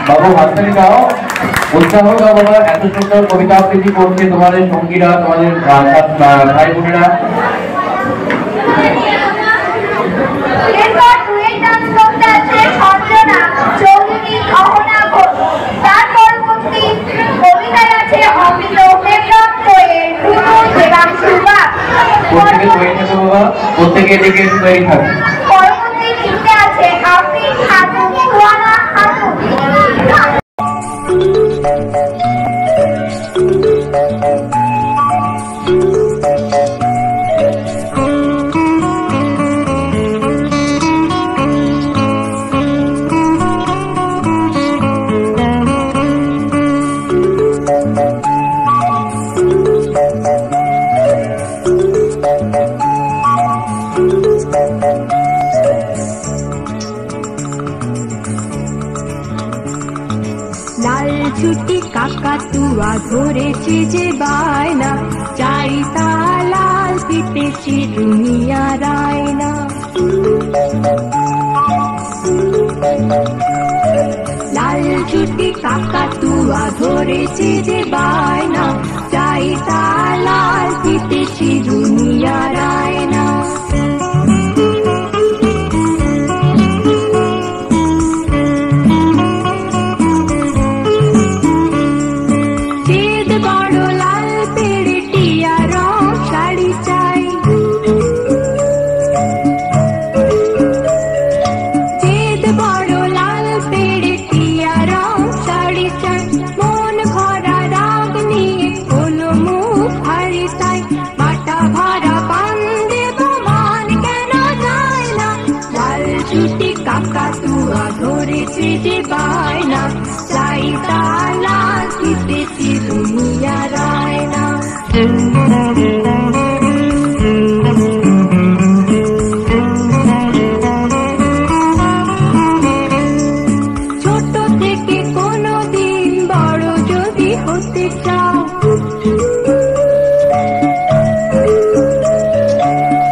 বাবু হাততালি দাও, উৎসাহ দাও বাবা। এত সুন্দর কবিতা আবৃত্তি করছে তোমাদের সঙ্গীরা, তোমাদের ভাই বোনেরা। প্রত্যেকে তৈরি থাকো বাবা, প্রত্যেকে এদিকে তৈরি থাকো। লাল ছুটি কাকাতুয়া ধরেছে যে বায়না, চাইতা লাল পিতেছি দুনিয়ার আয়না। লাল ছুটি কাকাতুয়া ধরেছে যে বায়না, চাইতা লাল পিতেছি দুনিয়ার আয়না। কাকাতুয়া ধরেছে যে বায়না, চাইতা লাল পিতেছি দুনিয়ার আয়না। ছোট থেকে কোনোদিন বড় যদি হতে চাও,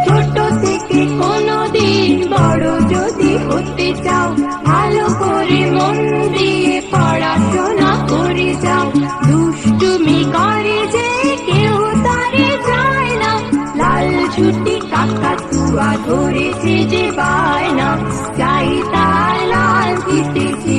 ছোট থেকে কোনোদিন বড় যদি হতে চাও, ভালো করে মন দিয়ে পড়াশোনা করে যাও। দুষ্টুমি করে যে কেউ তারে যায় না, লাল ছুটি কাকাতুয়া ধরেছে যে বায়না, চাইতা লাল পিতেছি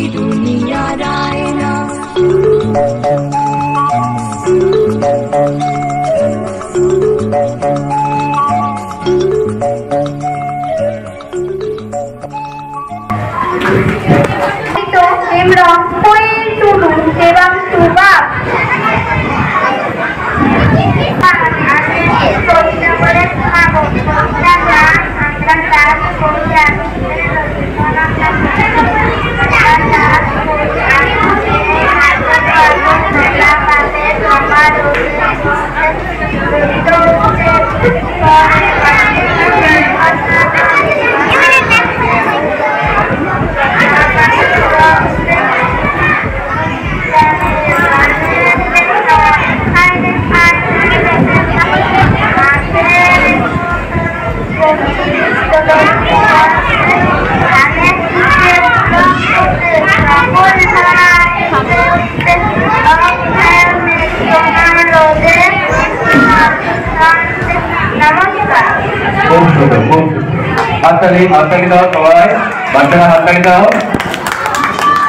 হাততালি দাও সবাই, বাচ্চারা হাততালি দাও।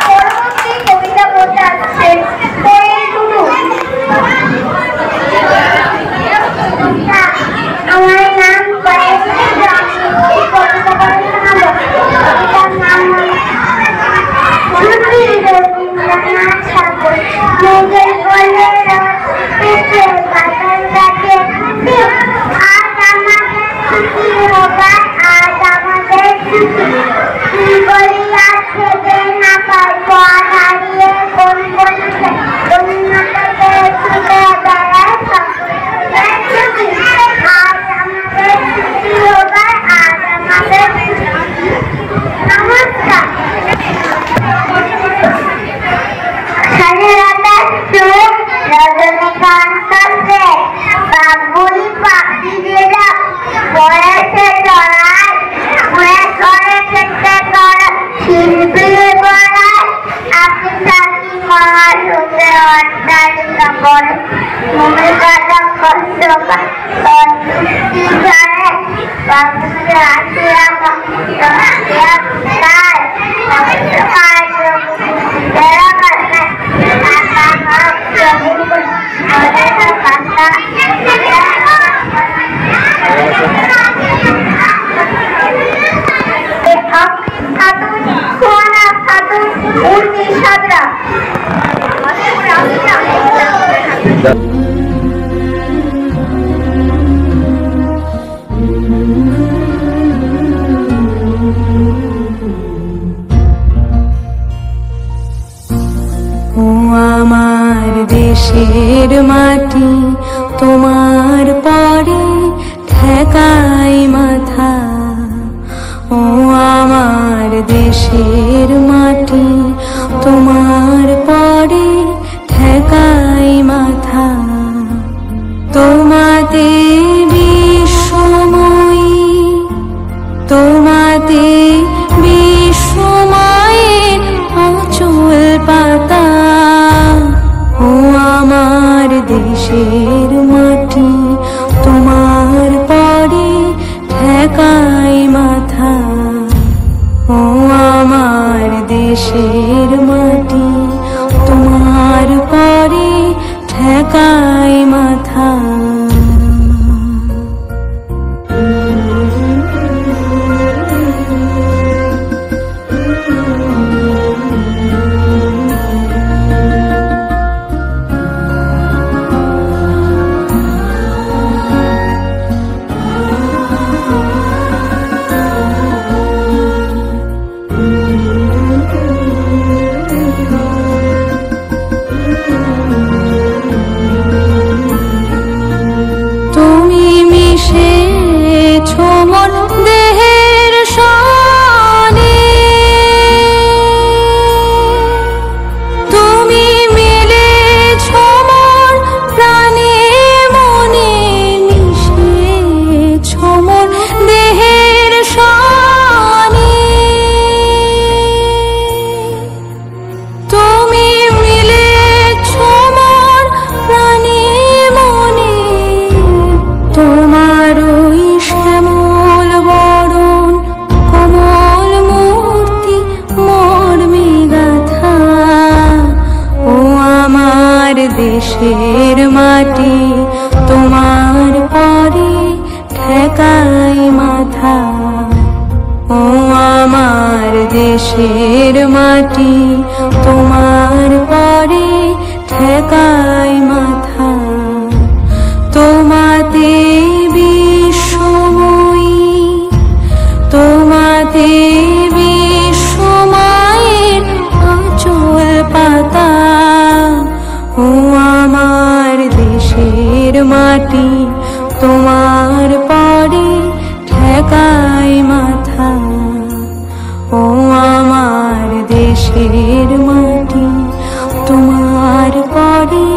পরবর্তী কবিতা পড়তে আসছে কোয়েল টুডু। আমার নাম কোয়েল টুডু। আমি কবিতা পড়ে শোনাবো। কবিতার নাম ছুটি রবীন্দ্রনাথ ঠাকুর। মেঘের কোলে রোদ বাদল ডাকে, আজ আমাদের ছুটি হবে, আজ আমাদের ছুটি। কি করি আজ খেতে না পারবো, হারিয়ে কোন বলছে রবীন্দ্রনাথকে ছুটে বেড়ায় সকলের ছুটি। আজ আমাদের ছুটি হবে, আজ আমাদের ছুটি। নমস্কার। স্বাধীনতার সুর রজনীকান্ত সেন। বাবুই পাখিরা পড়েছে চড়াই, উড়ে করেছে করা শিল্পী গড়াই। আপনি সাথী মহাসুখে অট্টালিকা করে, ভূমিকাটা কষ্ট সন্তুষ্টি জানে। বাবুকে আসিয়া আমার দেশের মাটি তোমার পরে ঠেকাই মাথা। ও আমার দেশের মাটি তোমার পরে ঠেকাই মাথা। তোমাতে বিশ্বময়ী, তোমাতে বিশ্বময়ের অচল পাতা। ও আমার দেশের মাটি তোমার পরে ঠেকাই মাথা। ও আমার দেশের মাটি তোমার পরে ঠেকাই মাথা। দেশের মাটি তোমার পরে ঠেকাই মাথা। ও আমার দেশের মাটি তোমার পরে ঠেকাই মাথা। তোমাতে বিশ্বময়ী, তোমাতে বিশ্বমায়ের আঁচল পাতা। ও আমার দেশের মাটি তোমার পরে ঠেকাই মাথা। ও আমার দেশের মাটি তোমার পরে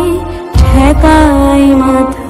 ঠেকাই মাথা।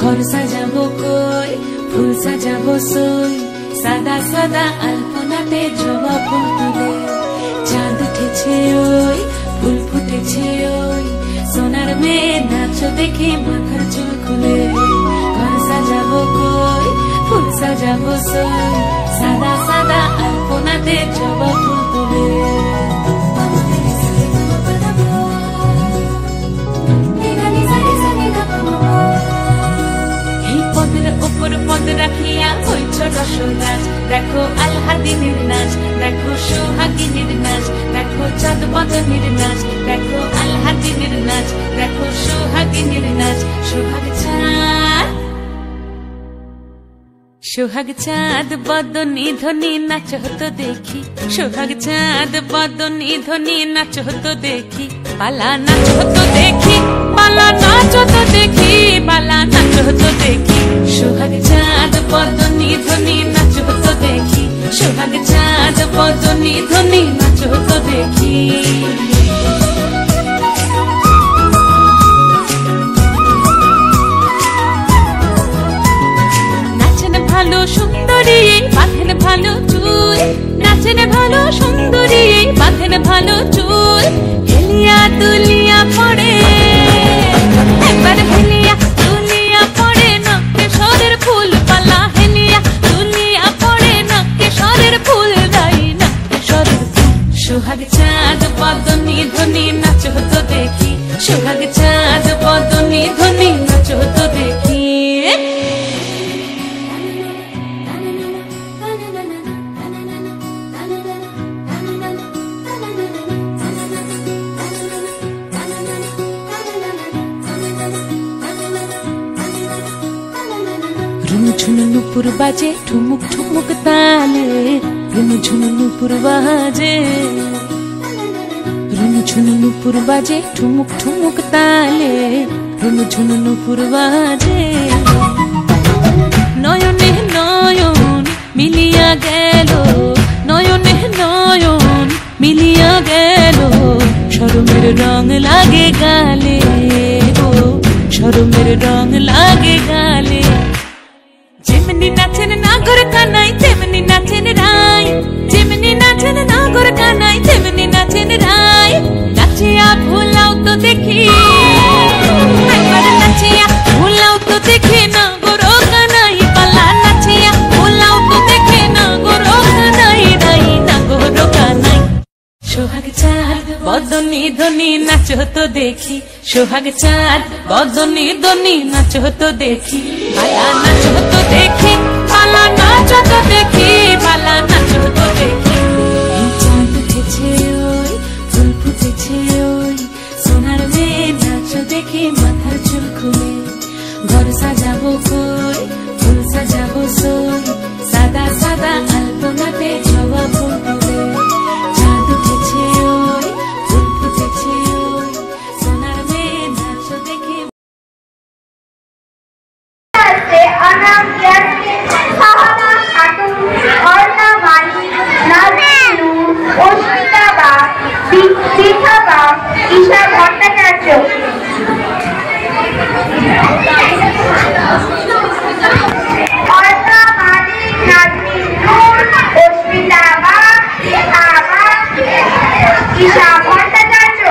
ঘর সাজাবো কই ফুল সাজাবো সই সাদা সাদা আলপনাতে জবা ফুল তুলে চাঁদ উঠেছে ওই ফুল ফুটেছে ওই সোনার মেয়ে নাচ দেখে মাথার চুল খুলে ঘর সাজাবো কই ফুল সাজাবো সই সাদা সাদা আলপনাতে জবা ফুল তুলে পদের রাখিয়া হইছ রসরাজ। দেখো আলহাদিনের নাচ, দেখো সোহাগিনীর নাচ, দেখো চাঁদ বদনের নাচ, দেখো আলহাদিনের নাচ, দেখো সোহাগিনীর নাচ। সোহাগ চাঁদ, সোহাগ চাঁদ বদনী ধ্বনি নাচ হতো দেখি, সোহাগ চাঁদ বদনী ধ্বনি নাচ হতো দেখি, পালা নাচ হতো দেখি, পালা নাচ হতো দেখি, পালা নাচ হতো দেখি। সোহাগ চাঁদ বদনী ধ্বনি নাচ হতো দেখি, সোহাগ চাঁদ বদনী ধ্বনি নাচ হতো দেখি। ভালো সুন্দরী বাঁধেন ভালো চুল, নাচেন ভালো সুন্দরী বাঁধেন ভালো চুল, হেলিয়া তুলিয়া পড়ে একবার হেলিয়া তুলিয়া পড়ে নকে সরের ফুল পালা, হেলিয়া তুলিয়া পড়ে নকে সরের ফুল দাই নকে সরের ফুল। সোহাগ চাঁদ বদনী ধ্বনি নাচ হতো দেখি, সোহাগ চাঁদ বদনী ধ্বনি নাচ হতো দেখি। ঝুনু নুপুর বাজে ঠুমুক ঠুমুক তালে, রুনু ঝুনু নুপুর বাজে, রুনু ঝুনু নুপুর বাজে ঠুমুক ঠুমুক তালে, রুনু ঝুনু নুপুর বাজে। নয়নে নয়ন মিলিয়া গেল, নয়নে নয়ন মিলিয়া গেল, শরমের রং লাগে গালে গো, শরমের রং লাগে গালে। যেমনি নাচেন নাগর কানাই তেমনি নাচেন রাই, যেমনি নাচেন নাগর কানাই তেমনি নাচেন রাই, নাচিয়া ভোলাও তো দেখি একবার, নাচিয়া ভোলাও তো দেখি নাগর কানাই পালা, নাচিয়া ভোলাও তো দেখি নাগর কানাই রাই, নাগর কানাই। সোহাগ চাঁদ বদনী ধ্বনি নাচ হতো দেখি, সোহাগ চাঁদ বদনী ধ্বনি নাচ হতো দেখি, পালা নাচ হতো দেখি, পালা নাচ হতো দেখি, পালা নাচ হতো দেখি। এই চাঁদ উঠেছে ওই ফুল ফুটেছে ওই, সোনার মেয়ে নাচ দেখি মাথার চুল খুলে, ঘর সাজাবো কই ফুল সাজাবো সই, সাদা সাদা আলপনাতে জবা ফুল তুলে। চাঁদ উঠেছে ওই ফুল ফুটেছে ওই, সোনার মেয়ে নাচ দেখি। अनाम यास्मिन, साहाना खातून, अर्ना मानी, नाज़रीन, অস্মিতা বা, দীঘা বা, ঈশা ভট্টাচার্য। अर्ना मानी, नाज़रीन नूर, অস্মিতা বা, দীঘা বা, ঈশা ভট্টাচার্য।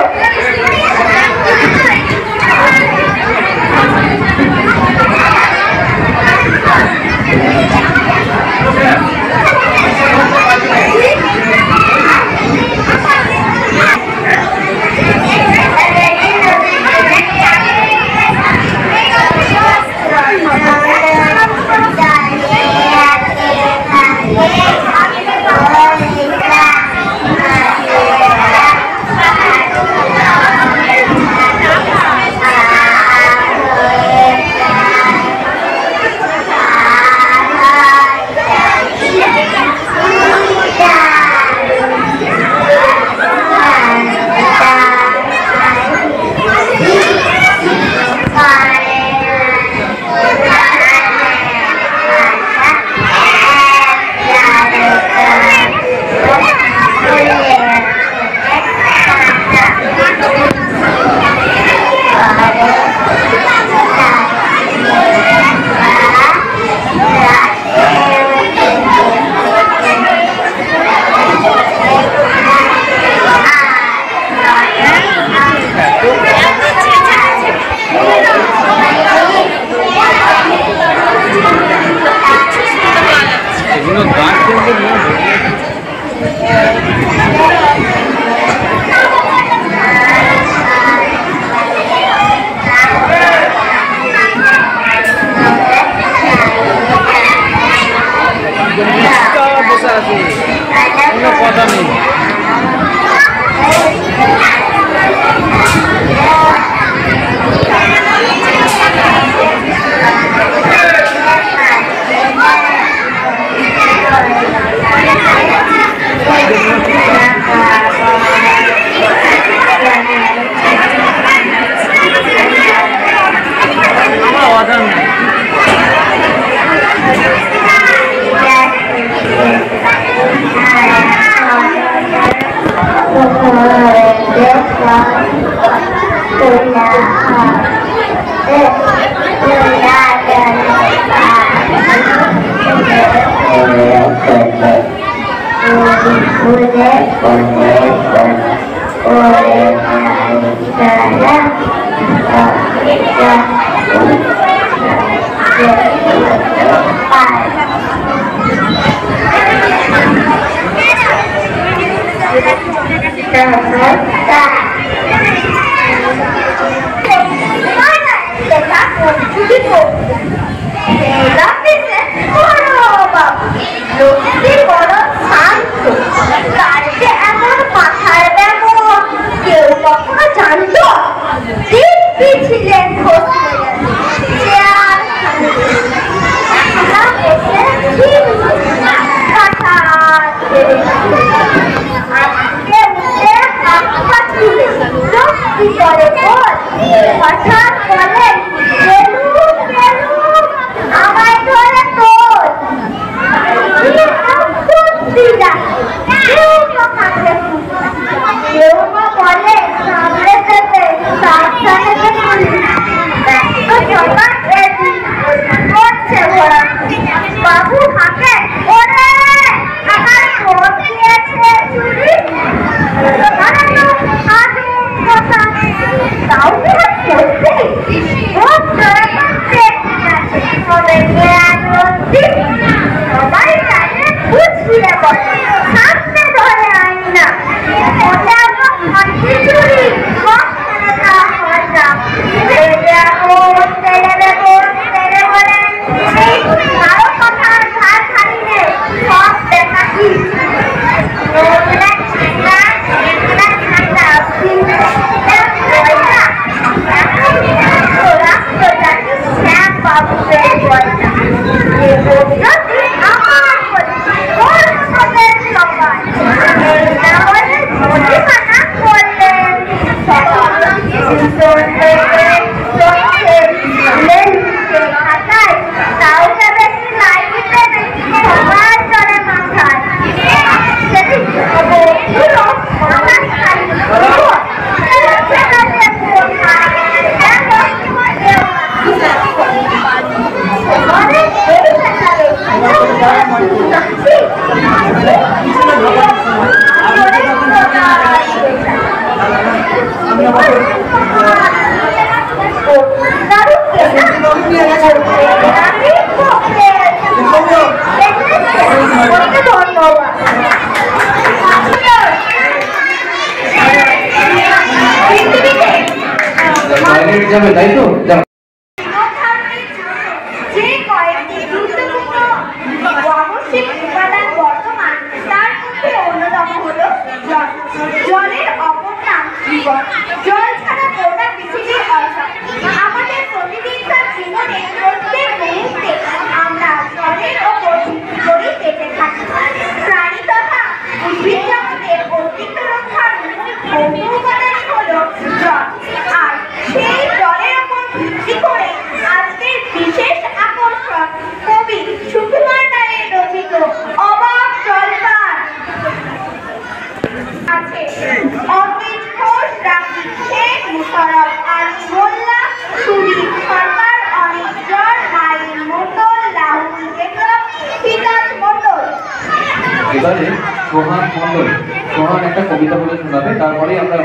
এবারে সোহান মন্ডল সোহান একটা কবিতা বলে শোনাবে, তারপরে আমরা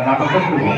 নাটকটা শুরু করব।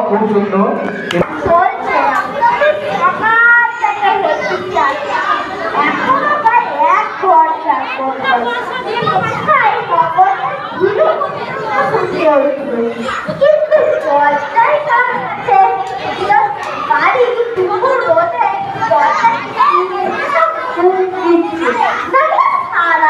খুব সুন্দর সারা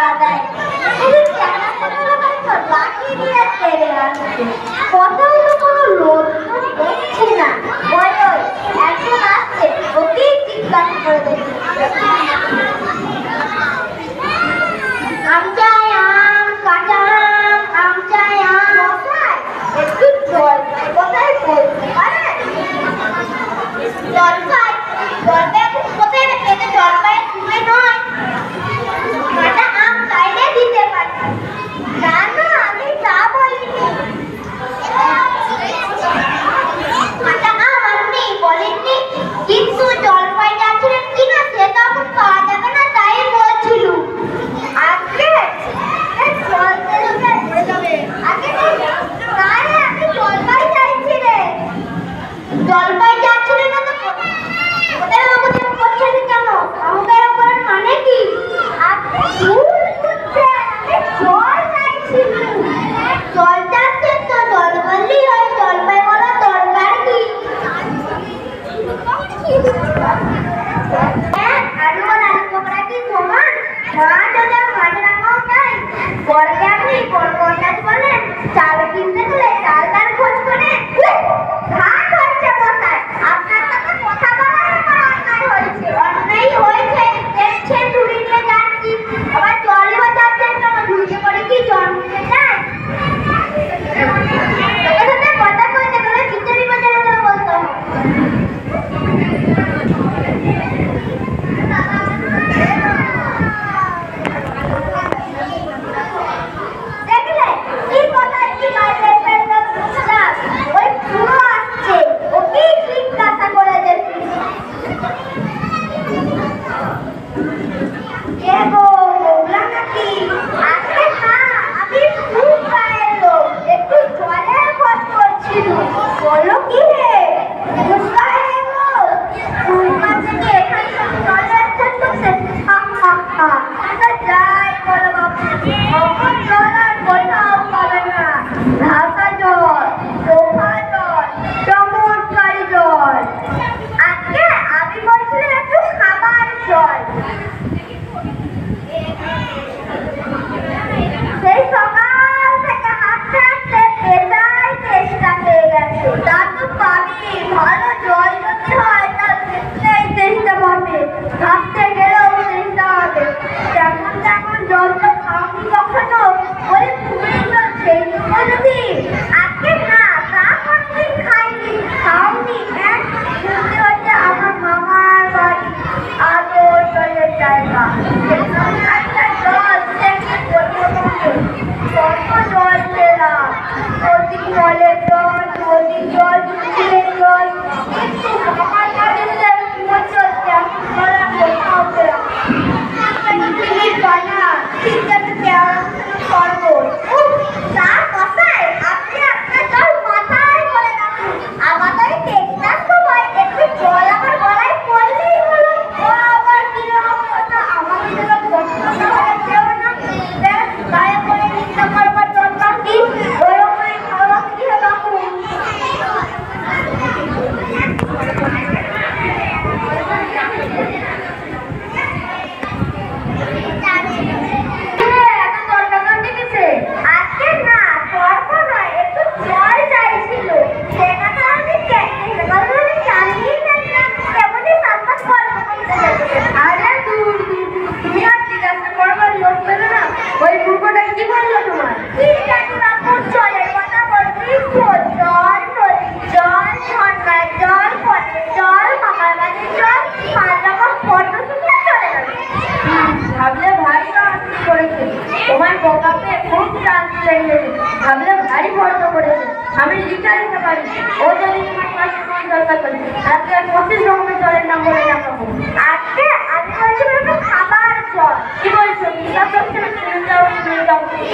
জলপাই জলপাই কোথায় রেখে জলপাই তুলে নয় একটা আম চাইলে দিতে পারি না না আমি তা বলিনি একটা আম আপনি বলেননি কিন্তু জলপাই যাচ্ছিলেন কিনা সেটা এখন পাওয়া যাবে না তাই বলছিল আজকে জলপাই চাইছি রে জলপাই যাচ্ছিলেন না তো ওদের মধ্যে করছেন কেন আমাদের উপর মানে কি আপনি ভুল বুঝছেন আমি জল চাইছি জল চাচ্ছেন তো জল বললেই হয় জলপাই বলা দরকার কি আলু আর আলু পকোড়া কি সমান না যদি মাঝে রাখাও নাই বলকে আপনি বরকন্দাজ বলেন চাল কিনতে গেলে চাল দান খোঁজ করে ঘাট হচ্ছে বসায় আপনার সাথে কথা বলার আমার অন্যায় হয়েছে অন্যায় হয়েছে দেখছেন ধুড়ি নিয়ে যাচ্ছি আবার জলও যাচ্ছেন কেন ধুড়িতে করে কি জল নিয়ে যায় তোদের সাথে কথা কইতে গেলে খিচুড়ি বাজারে করে বলতে হবে দেখলে কি কথা কি বাইরে ফেললো ওই পুরো আসছে ওকে ঠিক কাটা করে দেখি এ গো বললা নাকি আজকে না আমি খুব গায়ের লোক একটু জলের খোঁজ করছিল বলো কি রে বুঝলা হে গো তোমার থেকে এখানে জলের খোঁজ করছে হা হা হা আচ্ছা যাই বলো বাবু অখন জল আর কোথাও পাবে না ঢাকা জল সোফা জল চমৎকারী জল আজকে আমি বলছিলাম একটু খাবার জল সেই সকাল থেকে হাঁটতে হাঁটতে পেটাই চেষ্টা পেয়ে গেছে তা তো পাবি ভালো জল যদি হয় তার ক্ষেত্রেই চেষ্টা পাবে ভাবতে গেলেও চেষ্টা হবে তেমন তেমন জল তো খাওনি কখনো ওই পুরী জল সেইটুকু যদি আজকে না তা কোনদিন খাইনি খাওনি এক শুনতে হচ্ছে আমার মামার বাড়ি আদর জলের জায়গা একটা জল দেখে কত জল পেলাম নদীর জলের জল নদীর জল পুকুরের জল কিন্তু মামার বাড়িতে মজা তেমন জল আর কোথাও পেলাম ঠিক আছে পেয়ারা শরবত চা মশাই আপনি আপনার জল মাথায় করে রাখুন আমাদের দেখতাম সময় একটু জল আমার গলায় পড়লেই হলো ও আবার কিরকম কথা আমাকে যেন কষ্ট করে কেউ না ব্যাস গায়ে করে নিতে পারবার দরকার কি ওরকমই খাওয়া কি বাবু আজকে না তর্ক নয় একটু জল চাইছিল সেখানে আমি জানিয়ে দেখলাম কেমনই সাতপাঁচ গল্প করতে আরে দূর তুমি আর জিজ্ঞাসা করবার লোক পেলো না ওই বুড়োটা কি বললো তোমার কি জানি না কোন জলের কথা বলছি জল নদীর জল ঝর্ণার জল পথের জল মামার বাড়ির জল 5 রকম ফটো শুনে চলে গেল ভাবলে ভারী কাজ করেছে তোমার বোকাপে খুব চান্স লেগেছে ভাবলে ভারী ফর্দ করেছে আমি লিখে দিতে পারি ও যদি তোমার কাছে কোনো দরকার পড়ে আজকে 25 রকমের জলের নাম বলে দেখাবো আজকে আমি বলছিলাম একটু খাবার জল কি বলছো বিশ্বাস করছে না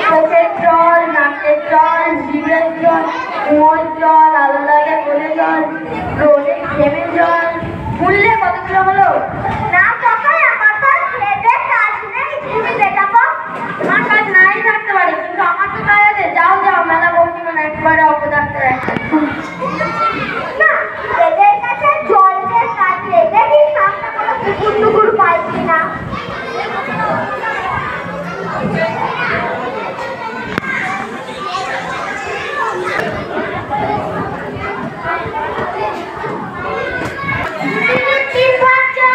চোখের জল নাকের জল জিভের জল কুয়োর জল আলো লাগে কোলে জল রোদে ঘেমে জল ফুললে কতগুলো হলো না পকায় আমার তো ছেলেদের কাজ নেই তুমি দেখাবো তোমার কাজ নাই থাকতে পারে কিন্তু আমার তো কাজ আছে যাও যাও মেলা বলছি না একবারে অপদার্থের একটা না এদের কাছে জলের কাজ নেই দেখি সামনে কোনো কুকুর টুকুর পাই কিনা কি বাচ্চা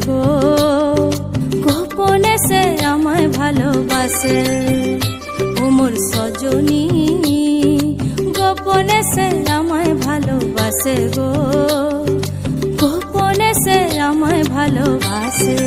গো গোপনে সে আমায় ভালোবাসে ও মোর সজনী গোপনে সে আমায় ভালোবাসে গো গোপনে সে আমায় ভালোবাসে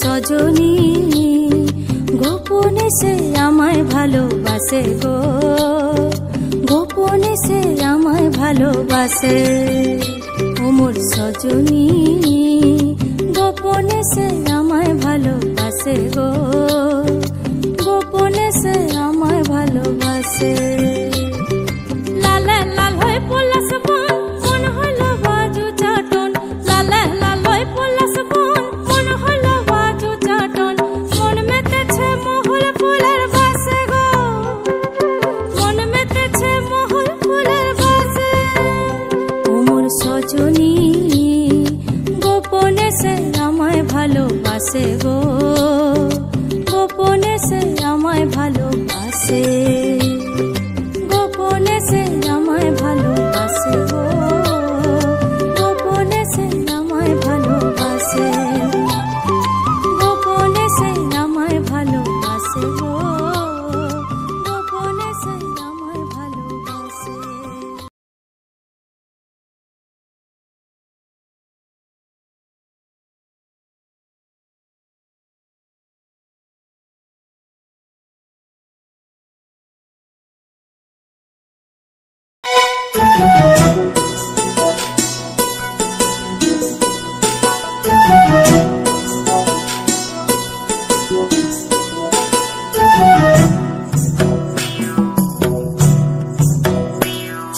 সজনী গোপনে সে আমায় ভালোবাসে গো গোপনে সে আমায় ভালোবাসে ও মোর সজনী গোপনে সে আমায় ভালোবাসে গো গোপনে সে আমায় ভালোবাসে লালা লাল হয়ে পলাশ বন মন হলো বাজু চাটন লালা লাল হয়ে পলাশ বন মন হলো বাজু চাটন মন মেতেছে মহুল ফুলের বাসে গো মন মেতেছে মহুল ফুলের বাসে ও মোর সজনী গোপনে সে আমায় ভালোবাসে গো গোপনে সে আমায় ভালোবাসে গোপনে সে আমায় ভালোবাসে গো গোপনে সে আমায় ভালোবাসে গোপনে সে আমায় ভালোবাসে গো গোপনে সে আমায় ভালোবাসে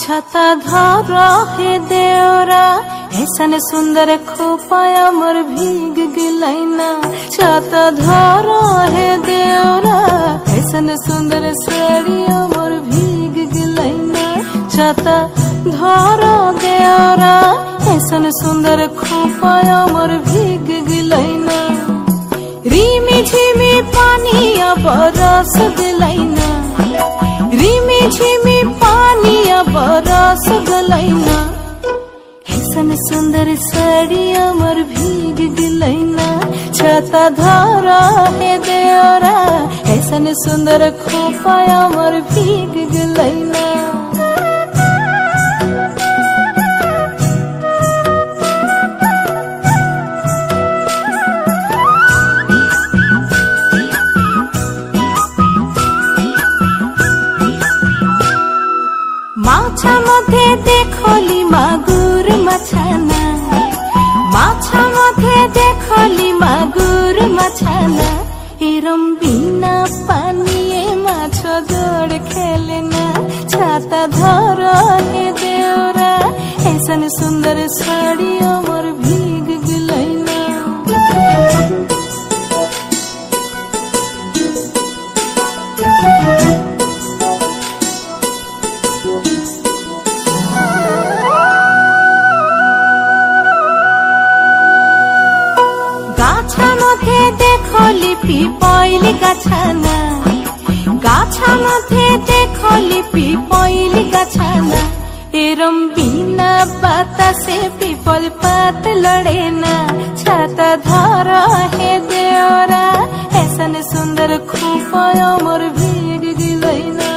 छता धरो हे देवरा ऐसन सुंदर खोपाया मोर भीग गिलैना छता धरो हे देवरा ऐसन सुंदर साड़िया मोर भीग गिलैना छता धरो देवरा ऐसन सुंदर खोपाया मोर भीग गिलैना रिमी झिमी पानी बरस गिलैना रिमी झिमी पानी बरस गलैना ऐसन सुंदर साड़िया मोर भीग गिलैना छता धरा हे देवरा ऐसन सुंदर खोपाया मोर भीग गिलैना माछा मध्य देखली मागुर मछाना माछा मध्य देखली मागुर मछाना एरम बिना पानिए माछ जोड़ खेलना छाता धर हे देवरा ऐसन सुंदर साड़िया मोर भीग गिलैना गाछा मध्य देखली पिपैली गाछाना गाछा मध्य देखली पिपैली गाछाना एरम बिना बातासे पिपल पात लड़ेना छाता धर हे देवरा ऐसन सुंदर खोपाया मोर भीग गिलैना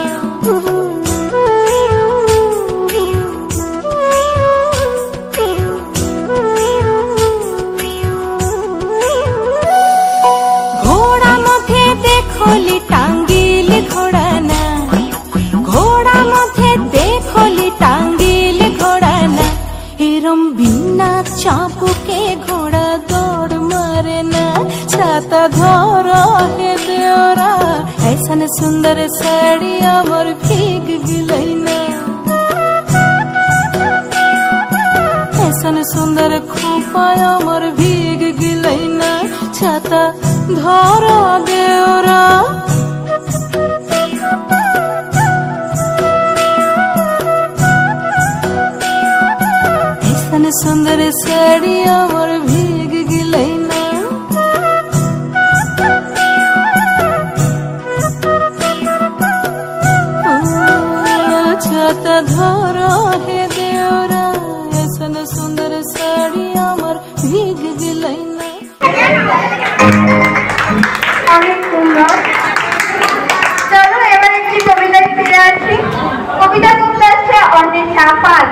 घोड़ा मध्य देखली टांगिल घोड़ाना धरा है देवरा ऐसन सुंदर साड़ी अमर भीग गिलैना ऐसन सुंदर खोपा अमर भीग गिलैना छाता धरा देवरा ऐसन सुंदर साड़ी अमर भीग गिलैना छाता धरा है देवरा ऐसन सुंदर साड़ी अमर भीग गिलैना অনেক সুন্দর। চলো এবার একটি কবিতায় ফিরে আসি। কবিতা বলতে আসছে অন্বেষা পাল।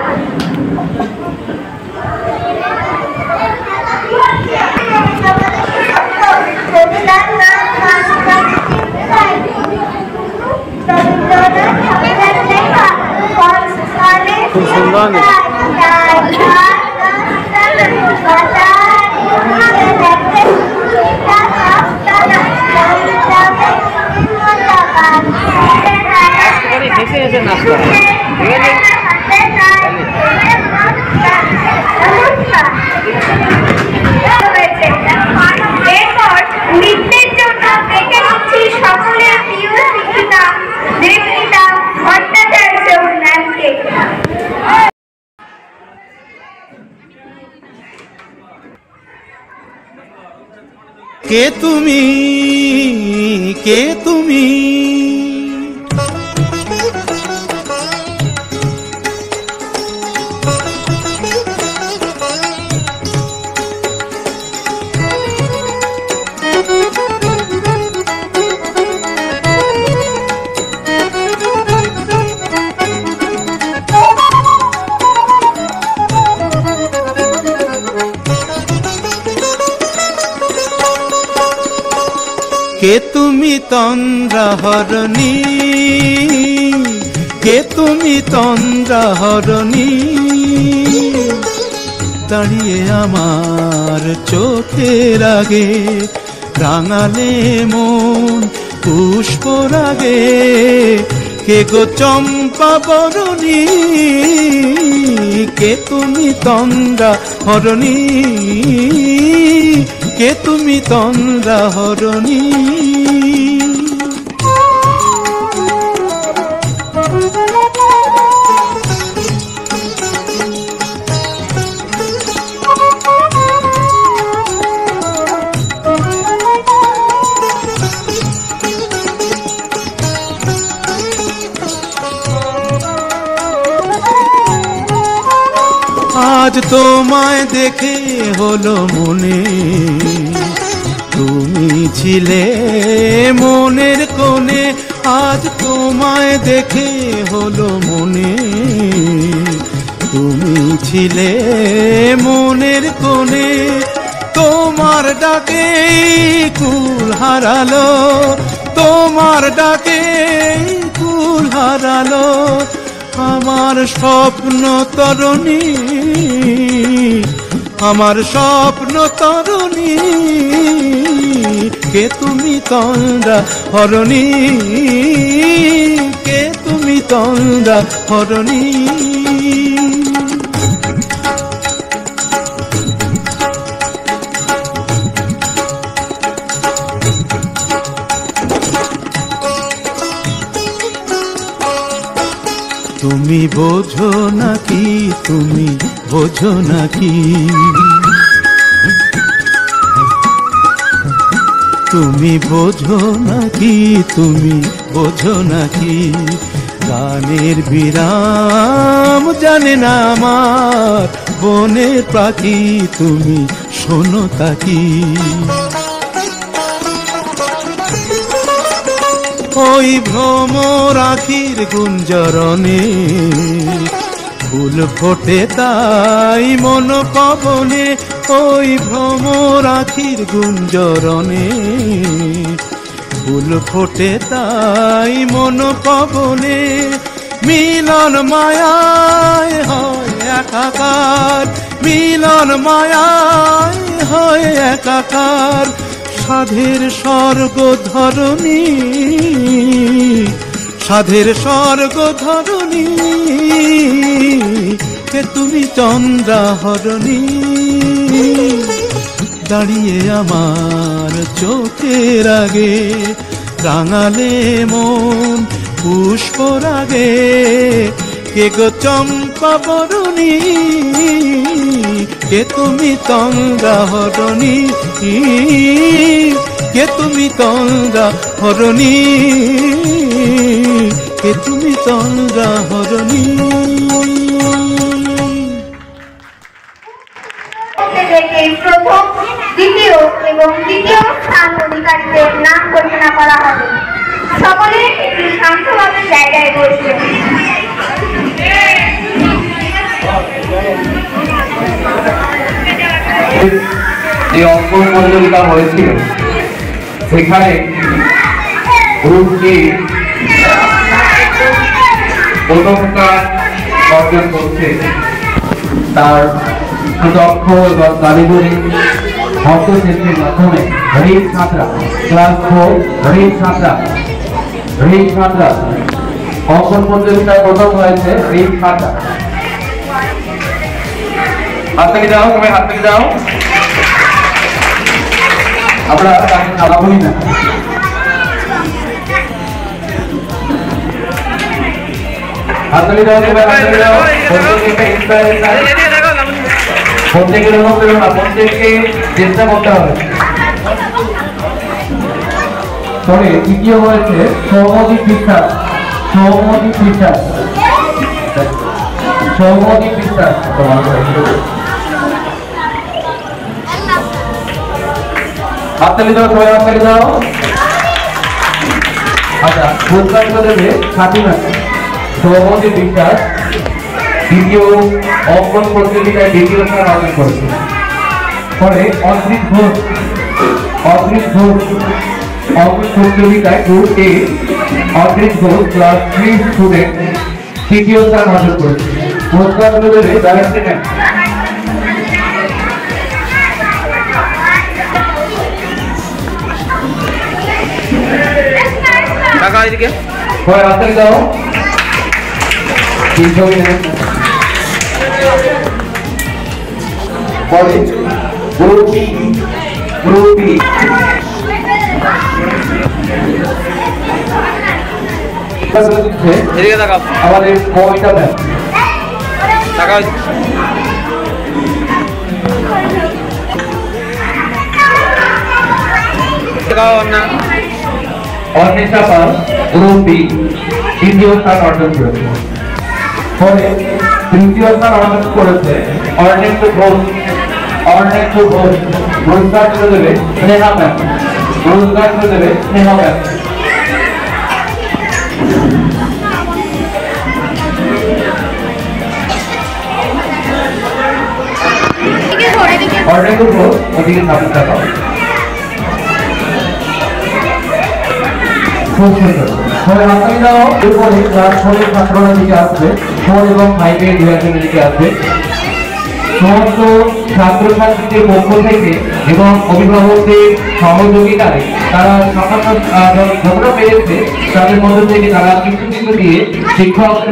খুব সুন্দর হেসে হেসে নাচতে হয় এরপর নৃত্যের জন্য দেখে নিচ্ছি সকলের প্রিয় শিক্ষিকা দেবনীতা ভট্টাচার্য ম্যামকে। কে তুমি কে তুমি কে তুমি তন্দ্রাহরণী কে তুমি তন্দ্রাহরণী দাঁড়িয়ে আমার চোখের আগে রাঙালে মন পুষ্প রাগে কে গো চম্পা বরণী কে তুমি তন্দ্রাহরণী কে তুমি তন্দ্রাহরণী আজ তোমায় দেখে হলো মনে তুমি ছিলে মনের কোণে আজ তোমায় দেখে হলো মনে তুমি ছিলে মনের কোণে তোমার ডাকে কুল হারালো তোমার ডাকে কুল হারালো আমার স্বপ্ন তরুণী আমার স্বপ্ন তরুণী কে তুমি তন্দ্রাহরণী কে তুমি তন্দ্রাহরণী তুমি বোঝো নাকি তুমি বোঝো নাকি তুমি বোঝো নাকি তুমি বোঝো নাকি গানের বিরাম জানে না আমার বনের পাখি তুমি শোনো তাকি ওই ভ্রমর আখির গুঞ্জরণে ফুল ফোটে তাই মন পবনে ওই ভ্রমর আখির গুঞ্জরণে ফুল ফোটে তাই মন পবনে মিলন মায়ায় হয় একাকার মিলন মায়ায় হয় একাকার সাধের স্বর্গ ধরণী, সাধের স্বর্গ ধরণী, কে তুমি চন্দ্রাহরণী, দাঁড়িয়ে আমার চোখের আগে রাঙালে মন পুষ্পরাগে, কে গো চম্পা বরণী, কে তুমি চন্দ্রাহরণী, কে তুমি চন্দ্রাহরণী, কে তুমি চন্দ্রাহরণী। প্রথম, দ্বিতীয় এবং তৃতীয় স্থান অধিকারীদের নাম ঘোষণা করা হবে। সকলে একটু শান্তভাবে জায়গায় বসবে। যে অঙ্কন প্রতিযোগিতা হয়েছিল সেখানে গ্রুপ ডি প্রথম স্থান অর্জন করছে। তার সুদক্ষ এবং কারিগরি হস্তশিল্পের মাধ্যমে হরিণ ছাত্রা ক্লাস 4 হরিণ ছাত্রা অঙ্কন প্রতিযোগিতায় প্রথম হয়েছে হরিণ ছাত্রা। হাত থেকে যাও, তুমি হাত থেকে যাও, আমরা তাকে চালাবই না। হাত থেকে যাও, তুমি হাত থেকে যাও, প্রত্যেককে ইন্সপায়ার প্রত্যেকের অনুপ্রেরণা না, প্রত্যেককে চেষ্টা করতে হবে। তবে তৃতীয় হয়েছে সৌমদীপ বিশ্বাস, হাততালি দাও, সবাই হাততালি দাও। আচ্ছা, পুরস্কার দেবে ফাতিমা সৌমদীপ বিশ্বাস, দ্বিতীয় অঙ্কন প্রতিযোগিতায় দ্বিতীয় স্থান অর্জন করেছে। পরে অদ্রিত ঘোষ অঙ্কন প্রতিযোগিতায় গ্রুপ এ অদ্রিত ঘোষ ক্লাস 3 স্টুডেন্ট তৃতীয় স্থান অর্জন করেছে। পুরস্কার দেবে ব্যালেন্টিন। টাকা এদিকে হয়, হাততালি দাও। পরে গ্রুপ বি আমাদের কবিতা দেন টাকা অন্বেষা পাল গ্রুপ বি দ্বিতীয় স্থান অর্জন করেছে। পরে তৃতীয় স্থান অর্জন করেছে অর্ণেন্দ্র ঘোষ। পুরস্কার করে দেবে স্নেহা ম্যাম। অর্ণেন্দ্র ঘোষ ওদিকে 7 টাকা। খুব সুন্দর। সবাই হাততালি দাও। এরপরে ক্লাস 4 এর ছাত্ররা দিকে আসবে, 4 এবং 5 এর দুজনের দিকে আসবে। সমস্ত ছাত্রছাত্রীদের পক্ষ থেকে এবং অভিভাবকদের সহযোগিতায় তারা যতটা পেরেছে তাদের মধ্য থেকে তারা কিছু দিয়ে শিক্ষকদের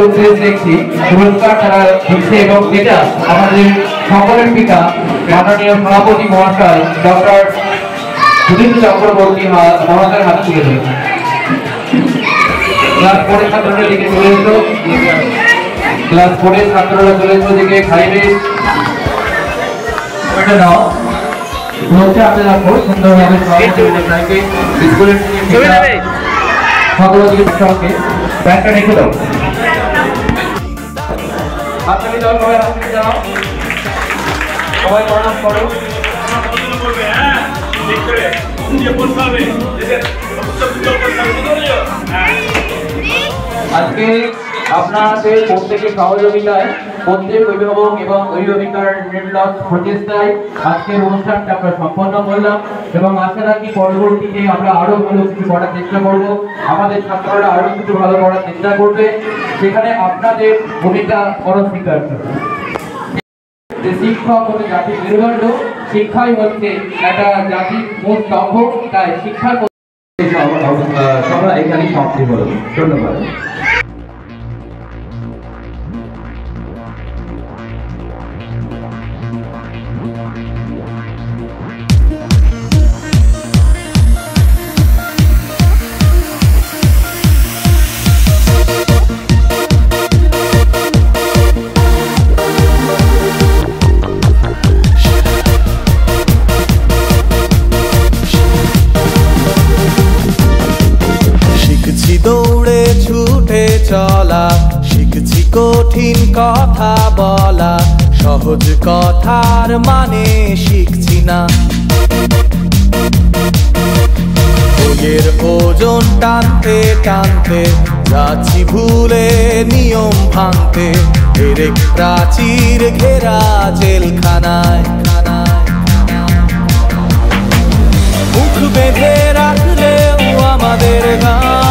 উদ্দেশ্যে একটি পুরস্কার তারা দিচ্ছে, এবং এটা আমাদের সকলের পিতা মাননীয় সভাপতি মহাশয় ডক্টর সুদীপ চক্রবর্তী মহাশয়ের হাতে তুলে দেবে। ক্লাস 4 এর ছাত্রদের দিকে চলে এসো, ক্লাস 4 এর ছাত্ররা চলে এসো দিকে 5 এর এটা নাও। হচ্ছে আপনি রাখো সুন্দরভাবে স্কুলের সকল দিকে সঙ্গে ব্যাগটা রেখে দাও। হাততালি দাও, সবাই হাততালি দাও, সবাই প্রণাম করো। আজকে আপনাদের প্রত্যেকের সহযোগিতায়, প্রত্যেক অভিভাবক এবং অভিভাবিকার নির্লজ্জ প্রচেষ্টায় আজকের অনুষ্ঠানটা আমরা সম্পন্ন করলাম, এবং আশা রাখি পরবর্তীতে আমরা আরো ভালো কিছু করার চেষ্টা করব। আমাদের ছাত্ররা আরো কিছু ভালো করার চেষ্টা করবে, সেখানে আপনাদের ভূমিকা বড় স্বীকার করবে। যে শিক্ষক হতে জাতির মেরুদণ্ড, শিক্ষাই হচ্ছে একটা জাতির মূল স্তম্ভ, তাই শিক্ষার সভা এখানে সমাপ্তি হলো। ধন্যবাদ। দৌড়ে ছুটে চলা, শিখছি কঠিন কথা বলা, সহজ কথার মানে শিখছি না। বইয়ের ওজন টানতে টানতে যাচ্ছি ভুলে নিয়ম ভাঙতে, এর প্রাচীর ঘেরা জেলখানায়। মুখ বেঁধে রাখলেও আমাদের গান